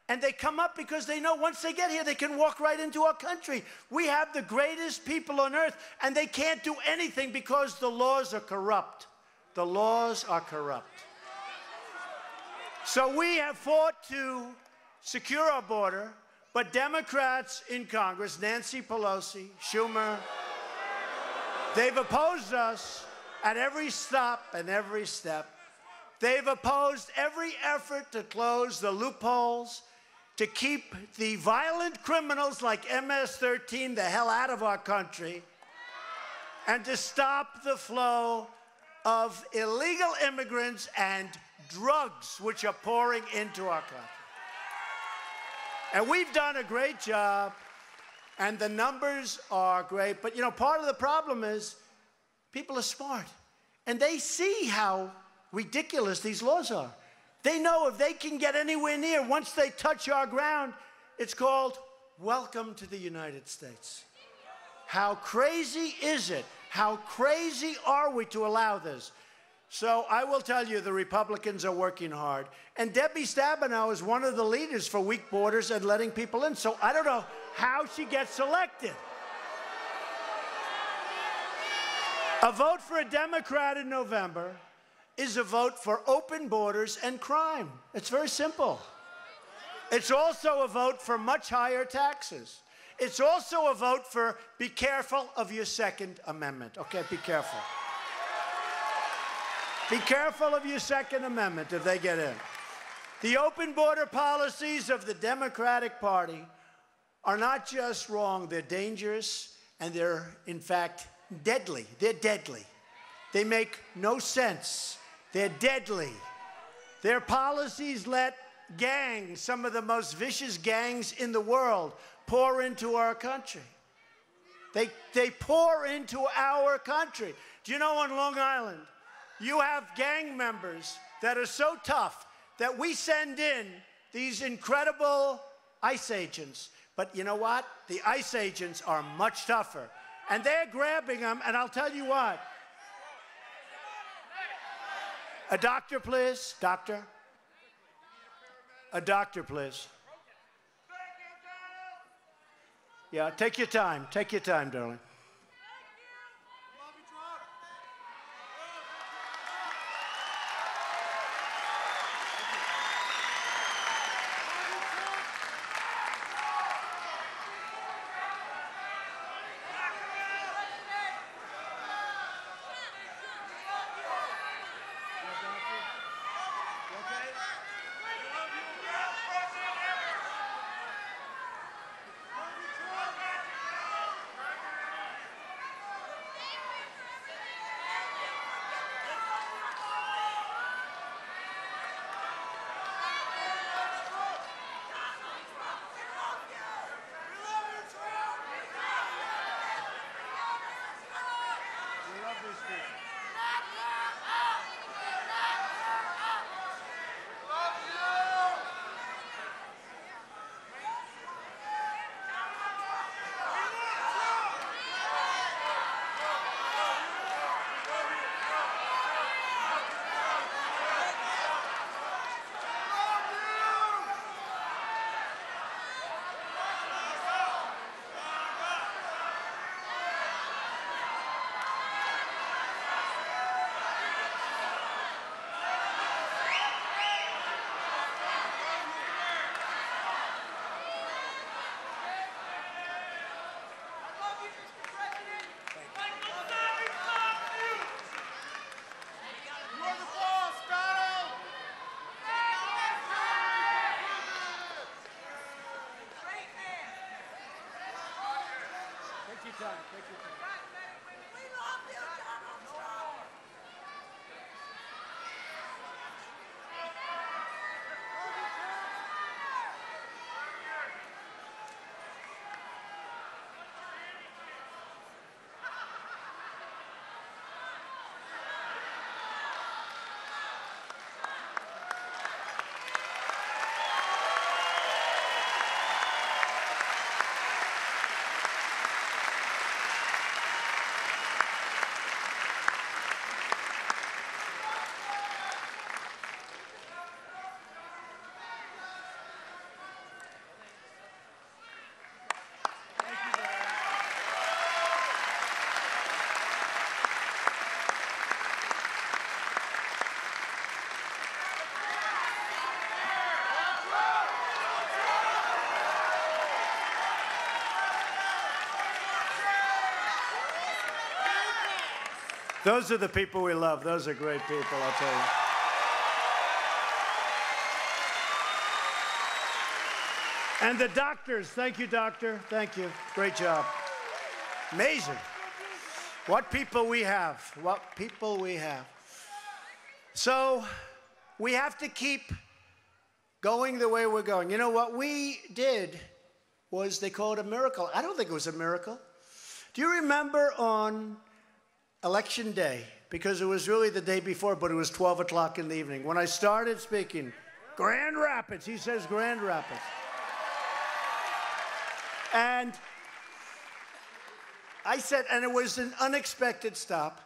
And they come up because they know once they get here, they can walk right into our country. We have the greatest people on earth, and they can't do anything because the laws are corrupt. The laws are corrupt. So we have fought to secure our border, but Democrats in Congress, Nancy Pelosi, Schumer, they've opposed us at every stop and every step. They've opposed every effort to close the loopholes, to keep the violent criminals like MS-13 the hell out of our country, and to stop the flow of illegal immigrants and drugs which are pouring into our country. And we've done a great job. And the numbers are great. But, you know, part of the problem is people are smart. And they see how ridiculous these laws are. They know if they can get anywhere near, once they touch our ground, it's called welcome to the United States. How crazy is it? How crazy are we to allow this? So I will tell you, the Republicans are working hard. And Debbie Stabenow is one of the leaders for weak borders and letting people in. So I don't know how she gets elected. A vote for a Democrat in November is a vote for open borders and crime. It's very simple. It's also a vote for much higher taxes. It's also a vote for be careful of your Second Amendment. Okay, be careful. Be careful of your Second Amendment if they get in. The open border policies of the Democratic Party are not just wrong, they're dangerous, and they're, in fact, deadly. They're deadly. They make no sense. They're deadly. Their policies let gangs, some of the most vicious gangs in the world, pour into our country. They pour into our country. Do you know on Long Island, you have gang members that are so tough that we send in these incredible ICE agents. But you know what? The ICE agents are much tougher. And they're grabbing them, and I'll tell you what. A doctor, please. Doctor. A doctor, please. Yeah, take your time. Take your time, darling. Those are the people we love. Those are great people, I'll tell you. And the doctors, thank you, doctor. Thank you. Great job. Amazing. What people we have. What people we have. So we have to keep going the way we're going. You know, what we did was they call it a miracle. I don't think it was a miracle. Do you remember on Election Day, because it was really the day before, but it was 12 o'clock in the evening, when I started speaking, Grand Rapids, he says Grand Rapids. And I said, and it was an unexpected stop,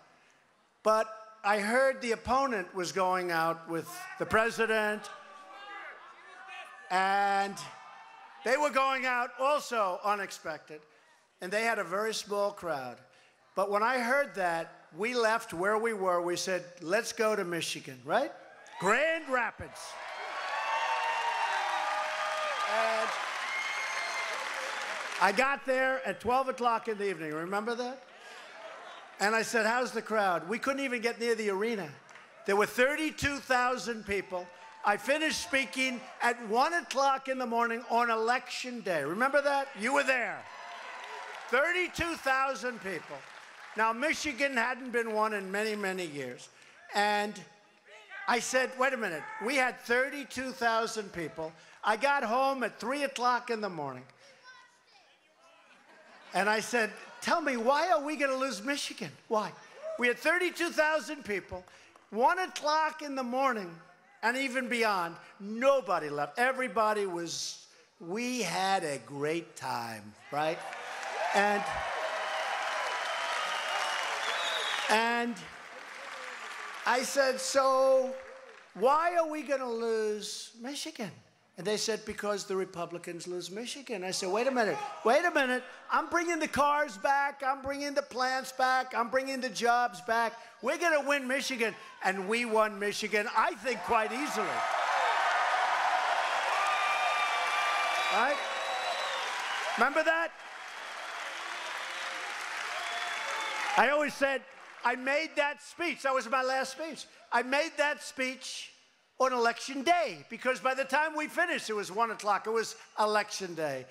but I heard the opponent was going out with the president, and they were going out also unexpected, and they had a very small crowd. But when I heard that, we left where we were. We said, let's go to Michigan, right? Grand Rapids. And I got there at 12 o'clock in the evening. Remember that? And I said, how's the crowd? We couldn't even get near the arena. There were 32,000 people. I finished speaking at 1 o'clock in the morning on Election Day. Remember that? You were there. 32,000 people. Now, Michigan hadn't been won in many, many years. And I said, wait a minute. We had 32,000 people. I got home at 3 o'clock in the morning. And I said, tell me, why are we going to lose Michigan? Why? We had 32,000 people, 1 o'clock in the morning, and even beyond, nobody left. Everybody was, we had a great time, right? And I said, so why are we going to lose Michigan? And they said, because the Republicans lose Michigan. I said, wait a minute. I'm bringing the cars back. I'm bringing the plants back. I'm bringing the jobs back. We're going to win Michigan. And we won Michigan, I think, quite easily. Right? Remember that? I always said, I made that speech. That was my last speech. I made that speech on Election Day, because by the time we finished, it was 1 o'clock. It was Election Day.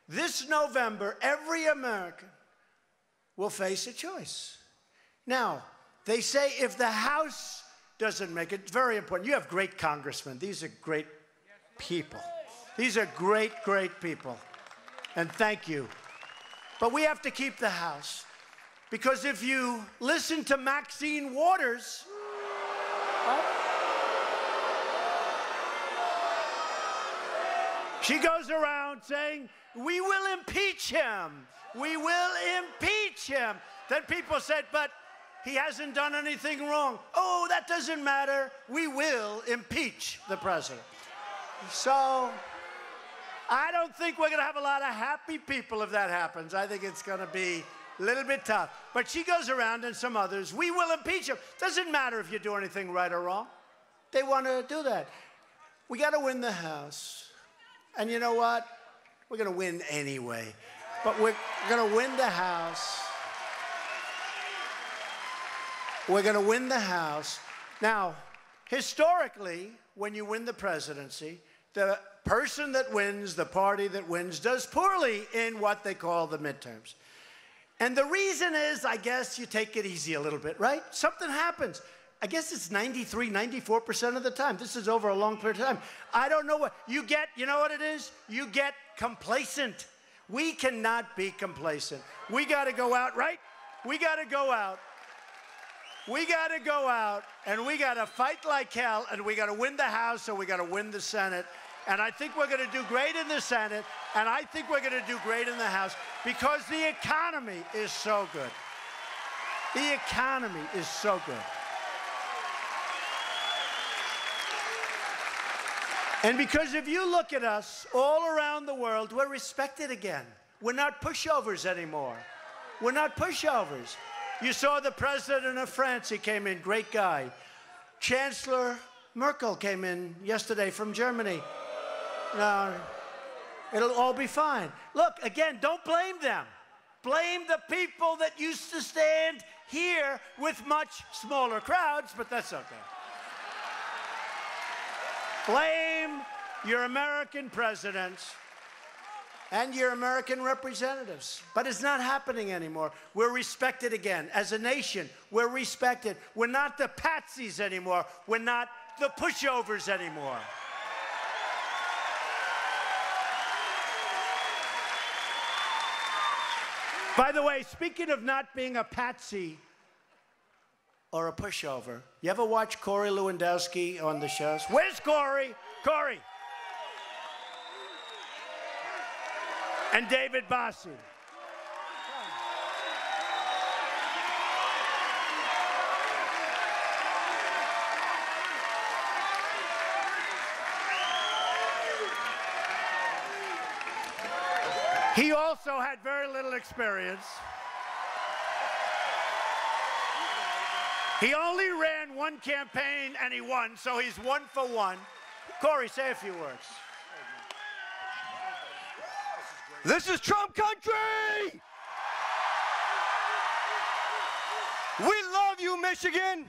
This November, every American will face a choice. Now, they say if the House doesn't make it, very important. You have great congressmen. These are great people. These are great, great people. And thank you. But we have to keep the House. Because if you listen to Maxine Waters, she goes around saying, we will impeach him. We will impeach him. Then people said, but he hasn't done anything wrong. Oh, that doesn't matter. We will impeach the president. So I don't think we're going to have a lot of happy people if that happens. I think it's going to be a little bit tough. But she goes around, and some others, we will impeach him. Doesn't matter if you do anything right or wrong. They want to do that. We got to win the House. And you know what? We're going to win anyway. But we're going to win the House. We're going to win the House. Now, historically, when you win the presidency, the person that wins, the party that wins, does poorly in what they call the midterms. And the reason is, I guess, you take it easy a little bit, right? Something happens. I guess it's 93, 94% of the time. This is over a long period of time. I don't know what you get. You know what it is? You get complacent. We cannot be complacent. We got to go out, right? We got to go out. We got to go out, and we got to fight like hell, and we got to win the House, and we got to win the Senate. And I think we're going to do great in the Senate, and I think we're going to do great in the House, because the economy is so good. The economy is so good. And because if you look at us all around the world, we're respected again. We're not pushovers anymore. We're not pushovers. You saw the president of France. He came in, great guy. Chancellor Merkel came in yesterday from Germany. No, it'll all be fine. Look, again, don't blame them. Blame the people that used to stand here with much smaller crowds, but that's okay. Blame your American presidents and your American representatives. But it's not happening anymore. We're respected again. As a nation, we're respected. We're not the patsies anymore. We're not the pushovers anymore. By the way, speaking of not being a patsy or a pushover, you ever watch Corey Lewandowski on the shows? Where's Corey? Corey. And David Bossie. He also had very little experience. He only ran one campaign and he won, so he's 1 for 1. Corey, say a few words. This is Trump country! We love you, Michigan.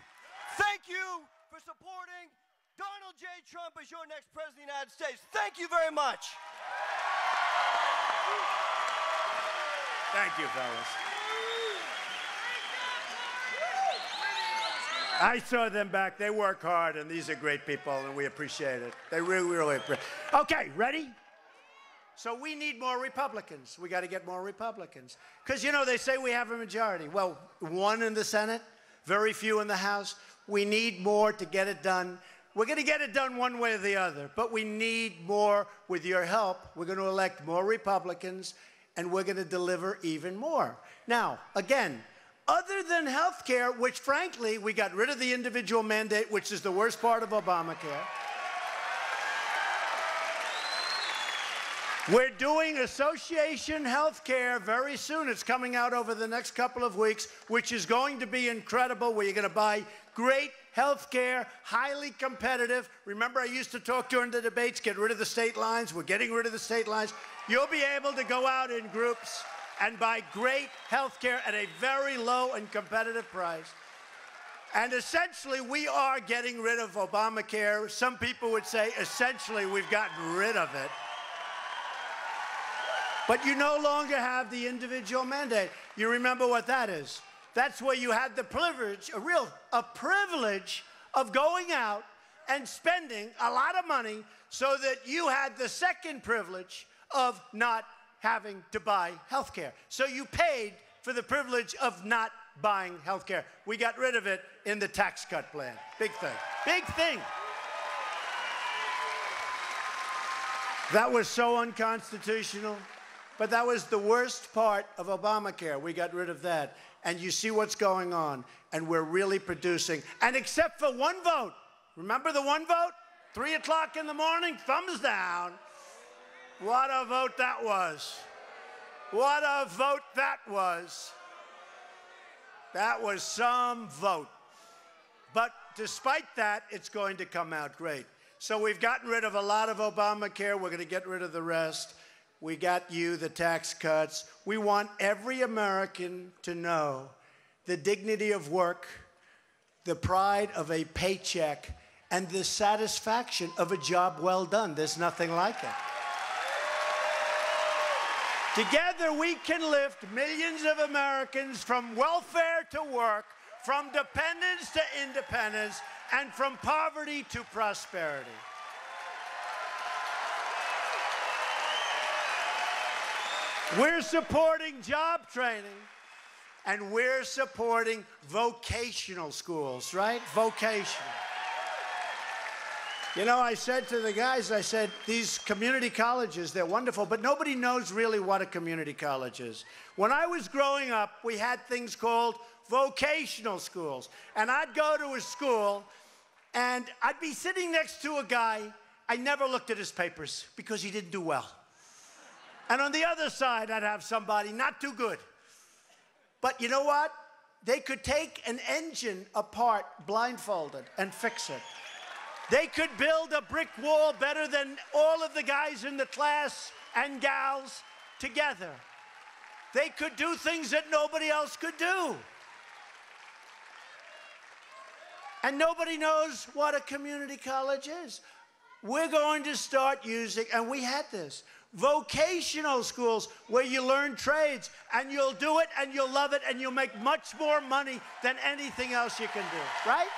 Thank you for supporting Donald J. Trump as your next president of the United States. Thank you very much. Thank you, fellas. I saw them back. They work hard, and these are great people, and we appreciate it. They really, really appreciate it. Okay, ready? So we need more Republicans. We got to get more Republicans. Because, you know, they say we have a majority. Well, 1 in the Senate, very few in the House. We need more to get it done. We're going to get it done one way or the other, but we need more with your help. We're going to elect more Republicans, and we're going to deliver even more. Now, again, other than health care, which, frankly, we got rid of the individual mandate, which is the worst part of Obamacare. We're doing association health care very soon. It's coming out over the next couple of weeks, which is going to be incredible, where you're going to buy great health care, highly competitive. Remember, I used to talk during the debates, get rid of the state lines. We're getting rid of the state lines. You'll be able to go out in groups and buy great health care at a very low and competitive price. And essentially, we are getting rid of Obamacare. Some people would say, essentially, we've gotten rid of it. But you no longer have the individual mandate. You remember what that is. That's where you had the privilege, a privilege of going out and spending a lot of money so that you had the second privilege of not having to buy health care. So you paid for the privilege of not buying health care. We got rid of it in the tax cut plan. Big thing. Big thing. That was so unconstitutional. But that was the worst part of Obamacare. We got rid of that. And you see what's going on. And we're really producing. And except for one vote. Remember the one vote? 3 o'clock in the morning, thumbs down. What a vote that was. What a vote that was. That was some vote. But despite that, it's going to come out great. So we've gotten rid of a lot of Obamacare. We're going to get rid of the rest. We got you, the tax cuts. We want every American to know the dignity of work, the pride of a paycheck, and the satisfaction of a job well done. There's nothing like it. Together, we can lift millions of Americans from welfare to work, from dependence to independence, and from poverty to prosperity. We're supporting job training, and we're supporting vocational schools, right? Vocational. You know, I said to the guys, I said, these community colleges, they're wonderful, but nobody knows really what a community college is. When I was growing up, we had things called vocational schools. And I'd go to a school, and I'd be sitting next to a guy. I never looked at his papers because he didn't do well. And on the other side, I'd have somebody not too good. But you know what? They could take an engine apart blindfolded and fix it. They could build a brick wall better than all of the guys in the class and gals together. They could do things that nobody else could do. And nobody knows what a community college is. We're going to start using, and we had this, vocational schools where you learn trades, and you'll do it, and you'll love it, and you'll make much more money than anything else you can do, right?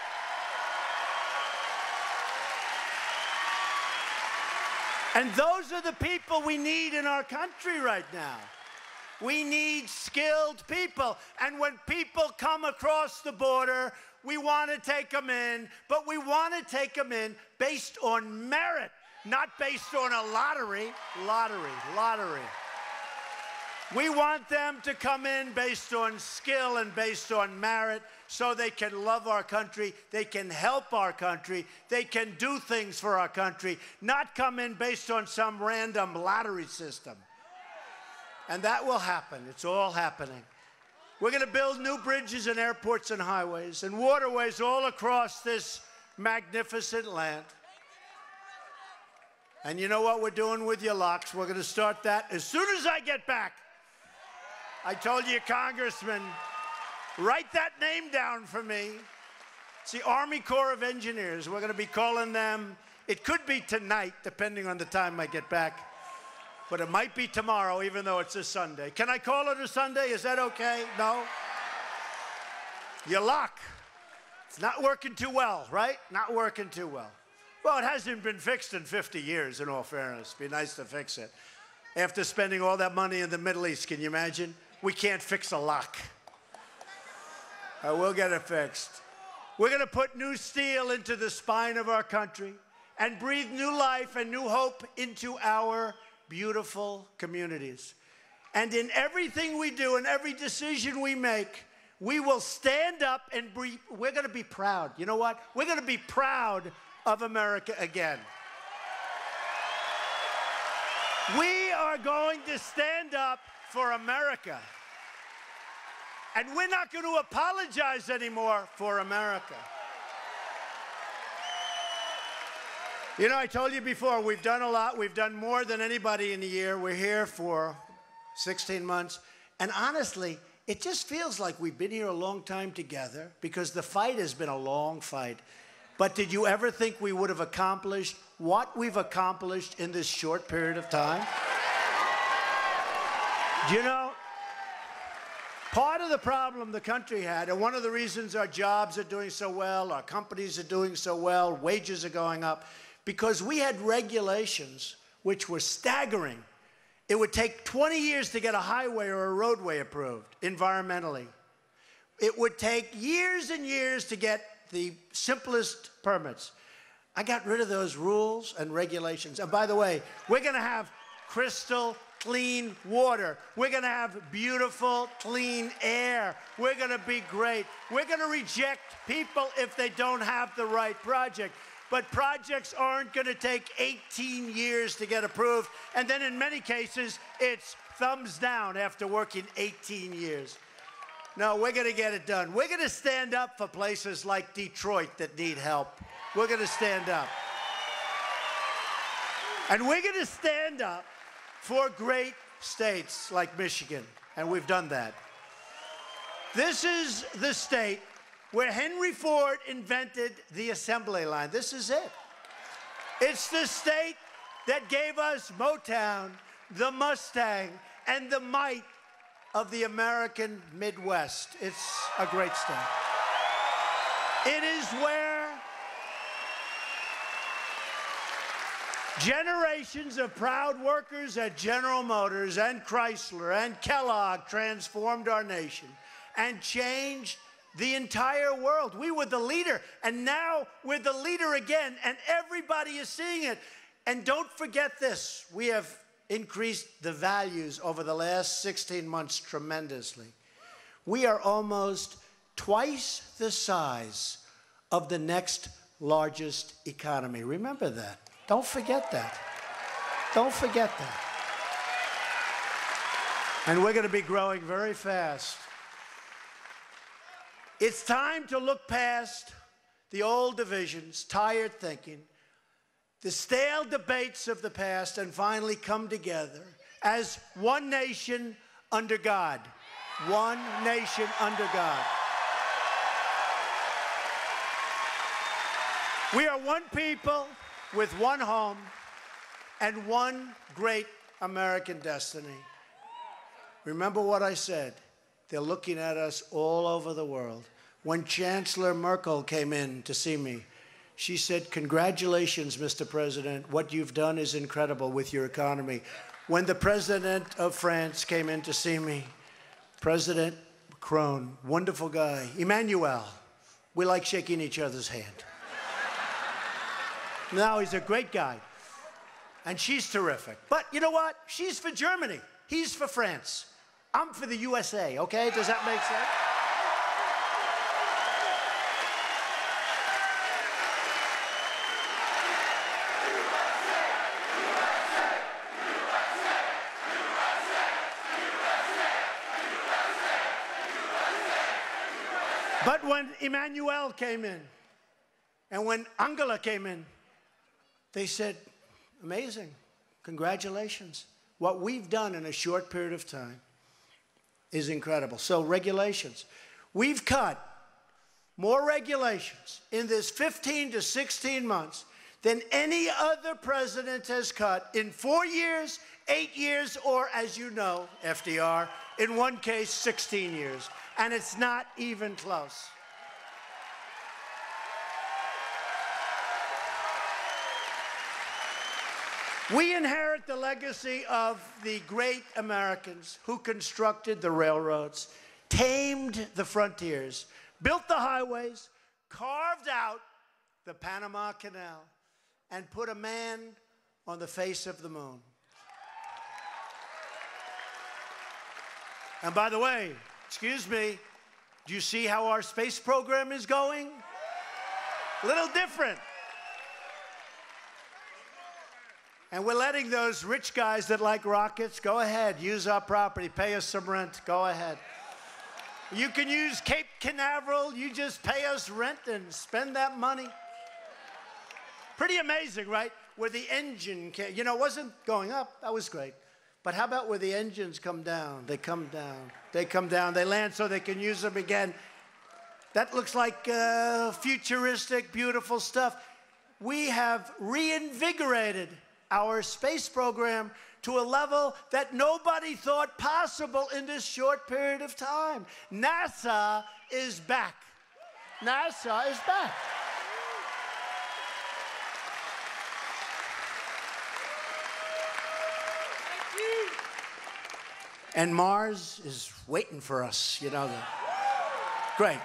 And those are the people we need in our country right now. We need skilled people. And when people come across the border, we want to take them in, but we want to take them in based on merit, not based on a lottery. Lottery. We want them to come in based on skill and based on merit so they can love our country, they can help our country, they can do things for our country, not come in based on some random lottery system. And that will happen. It's all happening. We're going to build new bridges and airports and highways and waterways all across this magnificent land. And you know what we're doing with your locks? We're going to start that as soon as I get back. I told you, Congressman, write that name down for me. It's the Army Corps of Engineers. We're going to be calling them. It could be tonight, depending on the time I get back. But it might be tomorrow, even though it's a Sunday. Can I call it a Sunday? Is that okay? No? Your lock. It's not working too well, right? Not working too well. Well, it hasn't been fixed in 50 years, in all fairness. It'd be nice to fix it. After spending all that money in the Middle East, can you imagine? We can't fix a lock. We'll get it fixed. We're going to put new steel into the spine of our country and breathe new life and new hope into our beautiful communities. And in everything we do and every decision we make, we will stand up and we're going to be proud. You know what? We're going to be proud of America again. We are going to stand up for America. And we're not going to apologize anymore for America. You know, I told you before, we've done a lot. We've done more than anybody in a year. We're here for 16 months. And honestly, it just feels like we've been here a long time together because the fight has been a long fight. But did you ever think we would have accomplished what we've accomplished in this short period of time? Do you know, part of the problem the country had, and one of the reasons our jobs are doing so well, our companies are doing so well, wages are going up, because we had regulations which were staggering. It would take 20 years to get a highway or a roadway approved environmentally. It would take years and years to get the simplest permits. I got rid of those rules and regulations. And by the way, we're going to have crystal clean water. We're going to have beautiful, clean air. We're going to be great. We're going to reject people if they don't have the right project. But projects aren't going to take 18 years to get approved. And then in many cases, it's thumbs down after working 18 years. No, we're going to get it done. We're going to stand up for places like Detroit that need help. We're going to stand up. And we're going to stand up for great states like Michigan, and we've done that. This is the state where Henry Ford invented the assembly line. This is it. It's the state that gave us Motown, the Mustang, and the might of the American Midwest. It's a great state. It is where generations of proud workers at General Motors and Chrysler and Kellogg transformed our nation and changed the entire world. We were the leader, and now we're the leader again, and everybody is seeing it. And don't forget this, we have increased the values over the last 16 months tremendously. We are almost twice the size of the next largest economy. Remember that. Don't forget that. Don't forget that. And we're going to be growing very fast. It's time to look past the old divisions, tired thinking, the stale debates of the past, and finally come together as one nation under God. One nation under God. We are one people with one home and one great American destiny. Remember what I said. They're looking at us all over the world. When Chancellor Merkel came in to see me, she said, "Congratulations, Mr. President. What you've done is incredible with your economy." When the President of France came in to see me, President Macron, wonderful guy. Emmanuel, we like shaking each other's hand. Now, he's a great guy. And she's terrific. But you know what? She's for Germany. He's for France. I'm for the USA, okay? Does that make sense? But when Emmanuel came in, and when Angela came in, they said, "Amazing. Congratulations. What we've done in a short period of time is incredible." So regulations. We've cut more regulations in this 15 to 16 months than any other president has cut in 4 years, 8 years, or, as you know, FDR, in one case, 16 years. And it's not even close. We inherit the legacy of the great Americans who constructed the railroads, tamed the frontiers, built the highways, carved out the Panama Canal, and put a man on the face of the moon. And by the way, excuse me, do you see how our space program is going? A little different. And we're letting those rich guys that like rockets, go ahead, use our property, pay us some rent, go ahead. You can use Cape Canaveral, you just pay us rent and spend that money. Pretty amazing, right? Where the engine came, you know, it wasn't going up, that was great. But how about where the engines come down? They come down, they come down, they land so they can use them again. That looks like futuristic, beautiful stuff. We have reinvigorated our space program to a level that nobody thought possible in this short period of time. NASA is back. NASA is back. And Mars is waiting for us, you know that. Great.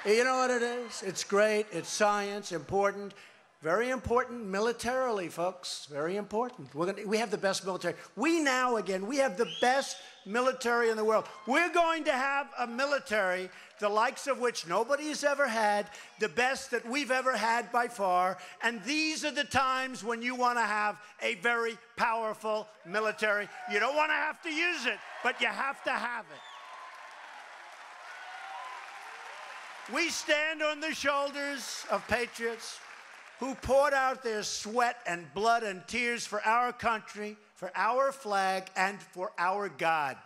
You know what it is? It's great, it's science, important. Very important militarily, folks. Very important. We have the best military. We now, again, we have the best military in the world. We're going to have a military, the likes of which nobody has ever had, the best that we've ever had by far. And these are the times when you want to have a very powerful military. You don't want to have to use it, but you have to have it. We stand on the shoulders of patriots who poured out their sweat and blood and tears for our country, for our flag, and for our God.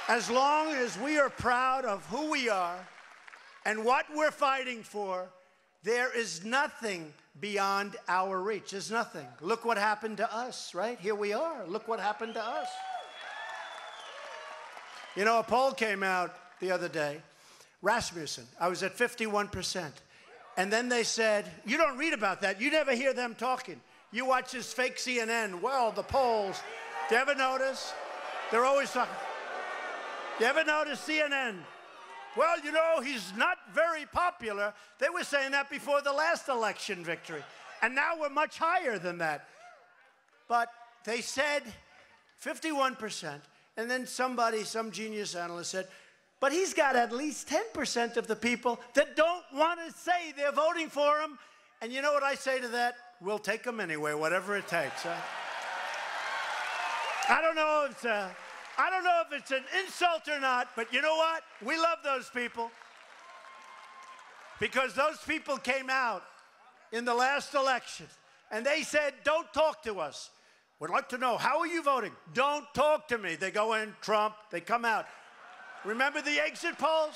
As long as we are proud of who we are and what we're fighting for, there is nothing beyond our reach. There's nothing. Look what happened to us, right? Here we are. Look what happened to us. You know, a poll came out the other day. Rasmussen, I was at 51%. And then they said, you don't read about that. You never hear them talking. You watch this fake CNN. Well, the polls. Do you ever notice? They're always talking. Do you ever notice CNN? Well, you know, he's not very popular. They were saying that before the last election victory. And now we're much higher than that. But they said 51%. And then somebody, some genius analyst said, but he's got at least 10% of the people that don't want to say they're voting for him. And you know what I say to that? We'll take them anyway, whatever it takes. Huh? I don't know if it's an insult or not, but you know what? We love those people. Because those people came out in the last election and they said, don't talk to us. We'd like to know, how are you voting? Don't talk to me. They go in, Trump, they come out. Remember the exit polls?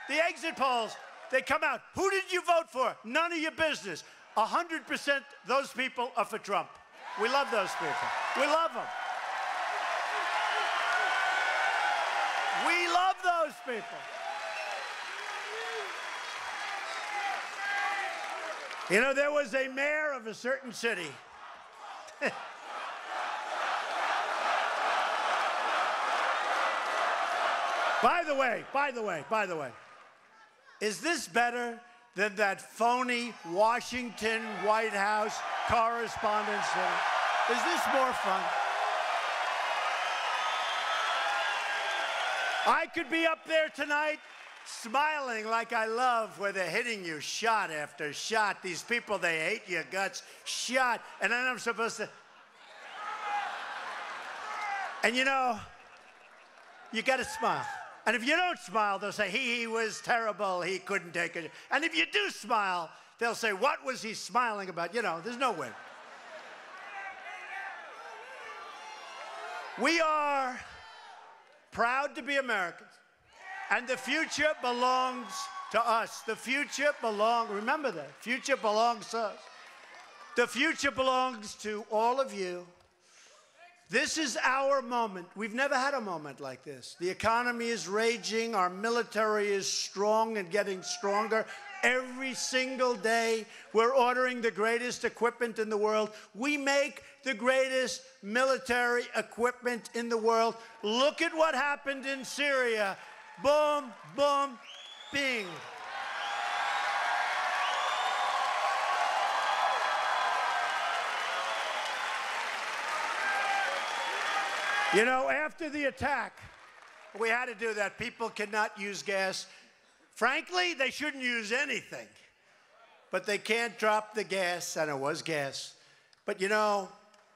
The exit polls. They come out. Who did you vote for? None of your business. 100% those people are for Trump. We love those people. We love them. We love those people. You know, there was a mayor of a certain city. By the way, is this better than that phony Washington White House Correspondents' Dinner? Is this more fun? I could be up there tonight smiling like I love where they're hitting you shot after shot. These people, they hate your guts, shot. And then I'm supposed to... And you know, you got to smile. And if you don't smile, they'll say, he was terrible, he couldn't take it. And if you do smile, they'll say, what was he smiling about? You know, there's no way. We are proud to be Americans. And the future belongs to us. The future belongs, remember that, future belongs to us. The future belongs to all of you. This is our moment. We've never had a moment like this. The economy is raging. Our military is strong and getting stronger. Every single day, we're ordering the greatest equipment in the world. We make the greatest military equipment in the world. Look at what happened in Syria. Boom, boom, bing. You know, after the attack, we had to do that. People cannot use gas. Frankly, they shouldn't use anything. But they can't drop the gas, and it was gas. But you know,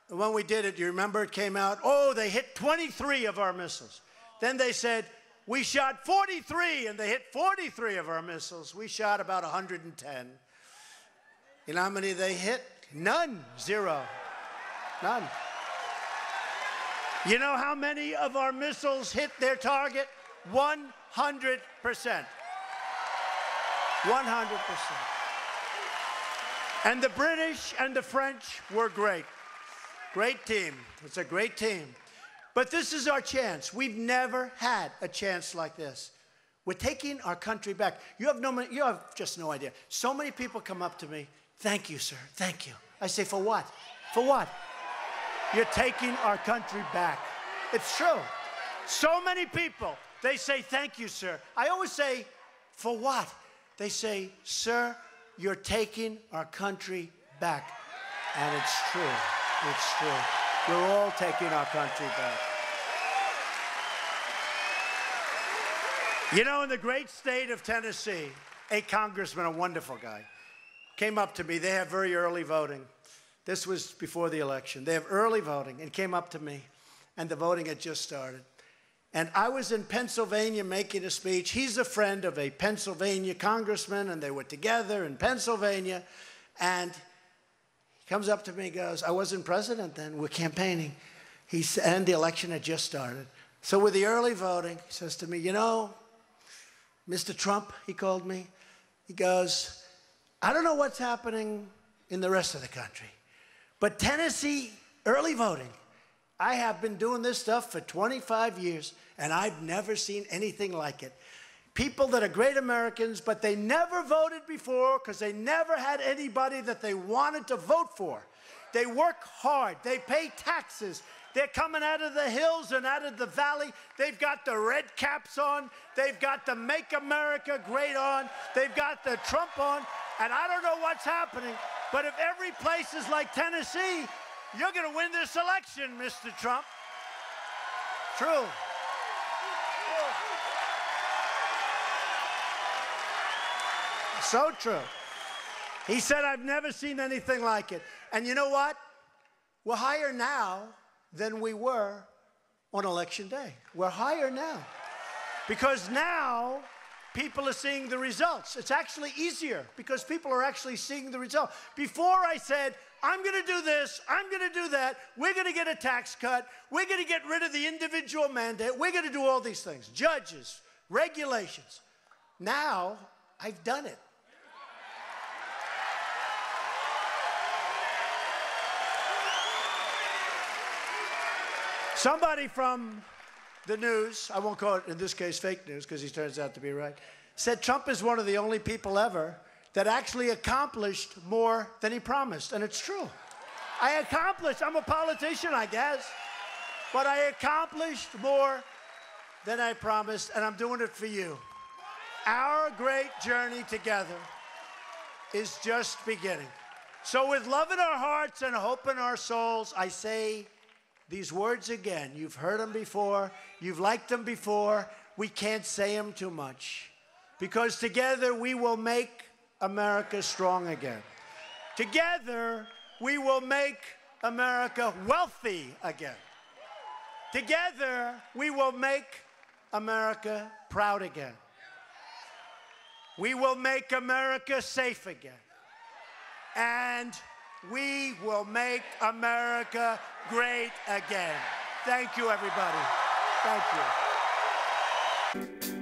when we did it, you remember it came out, oh, they hit 23 of our missiles. Then they said, we shot 43, and they hit 43 of our missiles. We shot about 110. You know how many they hit? None. Zero. None. You know how many of our missiles hit their target? 100%. 100%. And the British and the French were great. Great team. It's a great team. But this is our chance. We've never had a chance like this. We're taking our country back. You have just no idea. So many people come up to me, thank you, sir, thank you. I say, for what? For what? You're taking our country back. It's true. So many people, they say, thank you, sir. I always say, for what? They say, sir, you're taking our country back. And it's true. It's true. We're all taking our country back. You know, in the great state of Tennessee, a congressman, a wonderful guy, came up to me. They have very early voting. This was before the election. They have early voting, and came up to me, and the voting had just started. And I was in Pennsylvania making a speech. He's a friend of a Pennsylvania congressman, and they were together in Pennsylvania. And he comes up to me and goes, I wasn't president then. We're campaigning. And the election had just started. So with the early voting, he says to me, you know, Mr. Trump, he called me. He goes, I don't know what's happening in the rest of the country. But Tennessee, early voting, I have been doing this stuff for 25 years, and I've never seen anything like it. People that are great Americans, but they never voted before because they never had anybody that they wanted to vote for. They work hard. They pay taxes. They're coming out of the hills and out of the valley. They've got the red caps on. They've got the Make America Great on. They've got the Trump on. And I don't know what's happening, but if every place is like Tennessee, you're going to win this election, Mr. Trump. True. So true. He said, I've never seen anything like it. And you know what? We're higher now than we were on Election Day. We're higher now. Because now people are seeing the results. It's actually easier because people are actually seeing the result. Before I said, I'm going to do this, I'm going to do that, we're going to get a tax cut, we're going to get rid of the individual mandate, we're going to do all these things. Judges, regulations. Now, I've done it. Somebody from the news, I won't call it, in this case, fake news, because he turns out to be right, said Trump is one of the only people ever that actually accomplished more than he promised. And it's true. I'm a politician, I guess, but I accomplished more than I promised, and I'm doing it for you. Our great journey together is just beginning. So with love in our hearts and hope in our souls, I say these words again. You've heard them before. You've liked them before. We can't say them too much, because together we will make America strong again. Together we will make America wealthy again. Together we will make America proud again. We will make America safe again. And we will make America great again. Thank you, everybody. Thank you.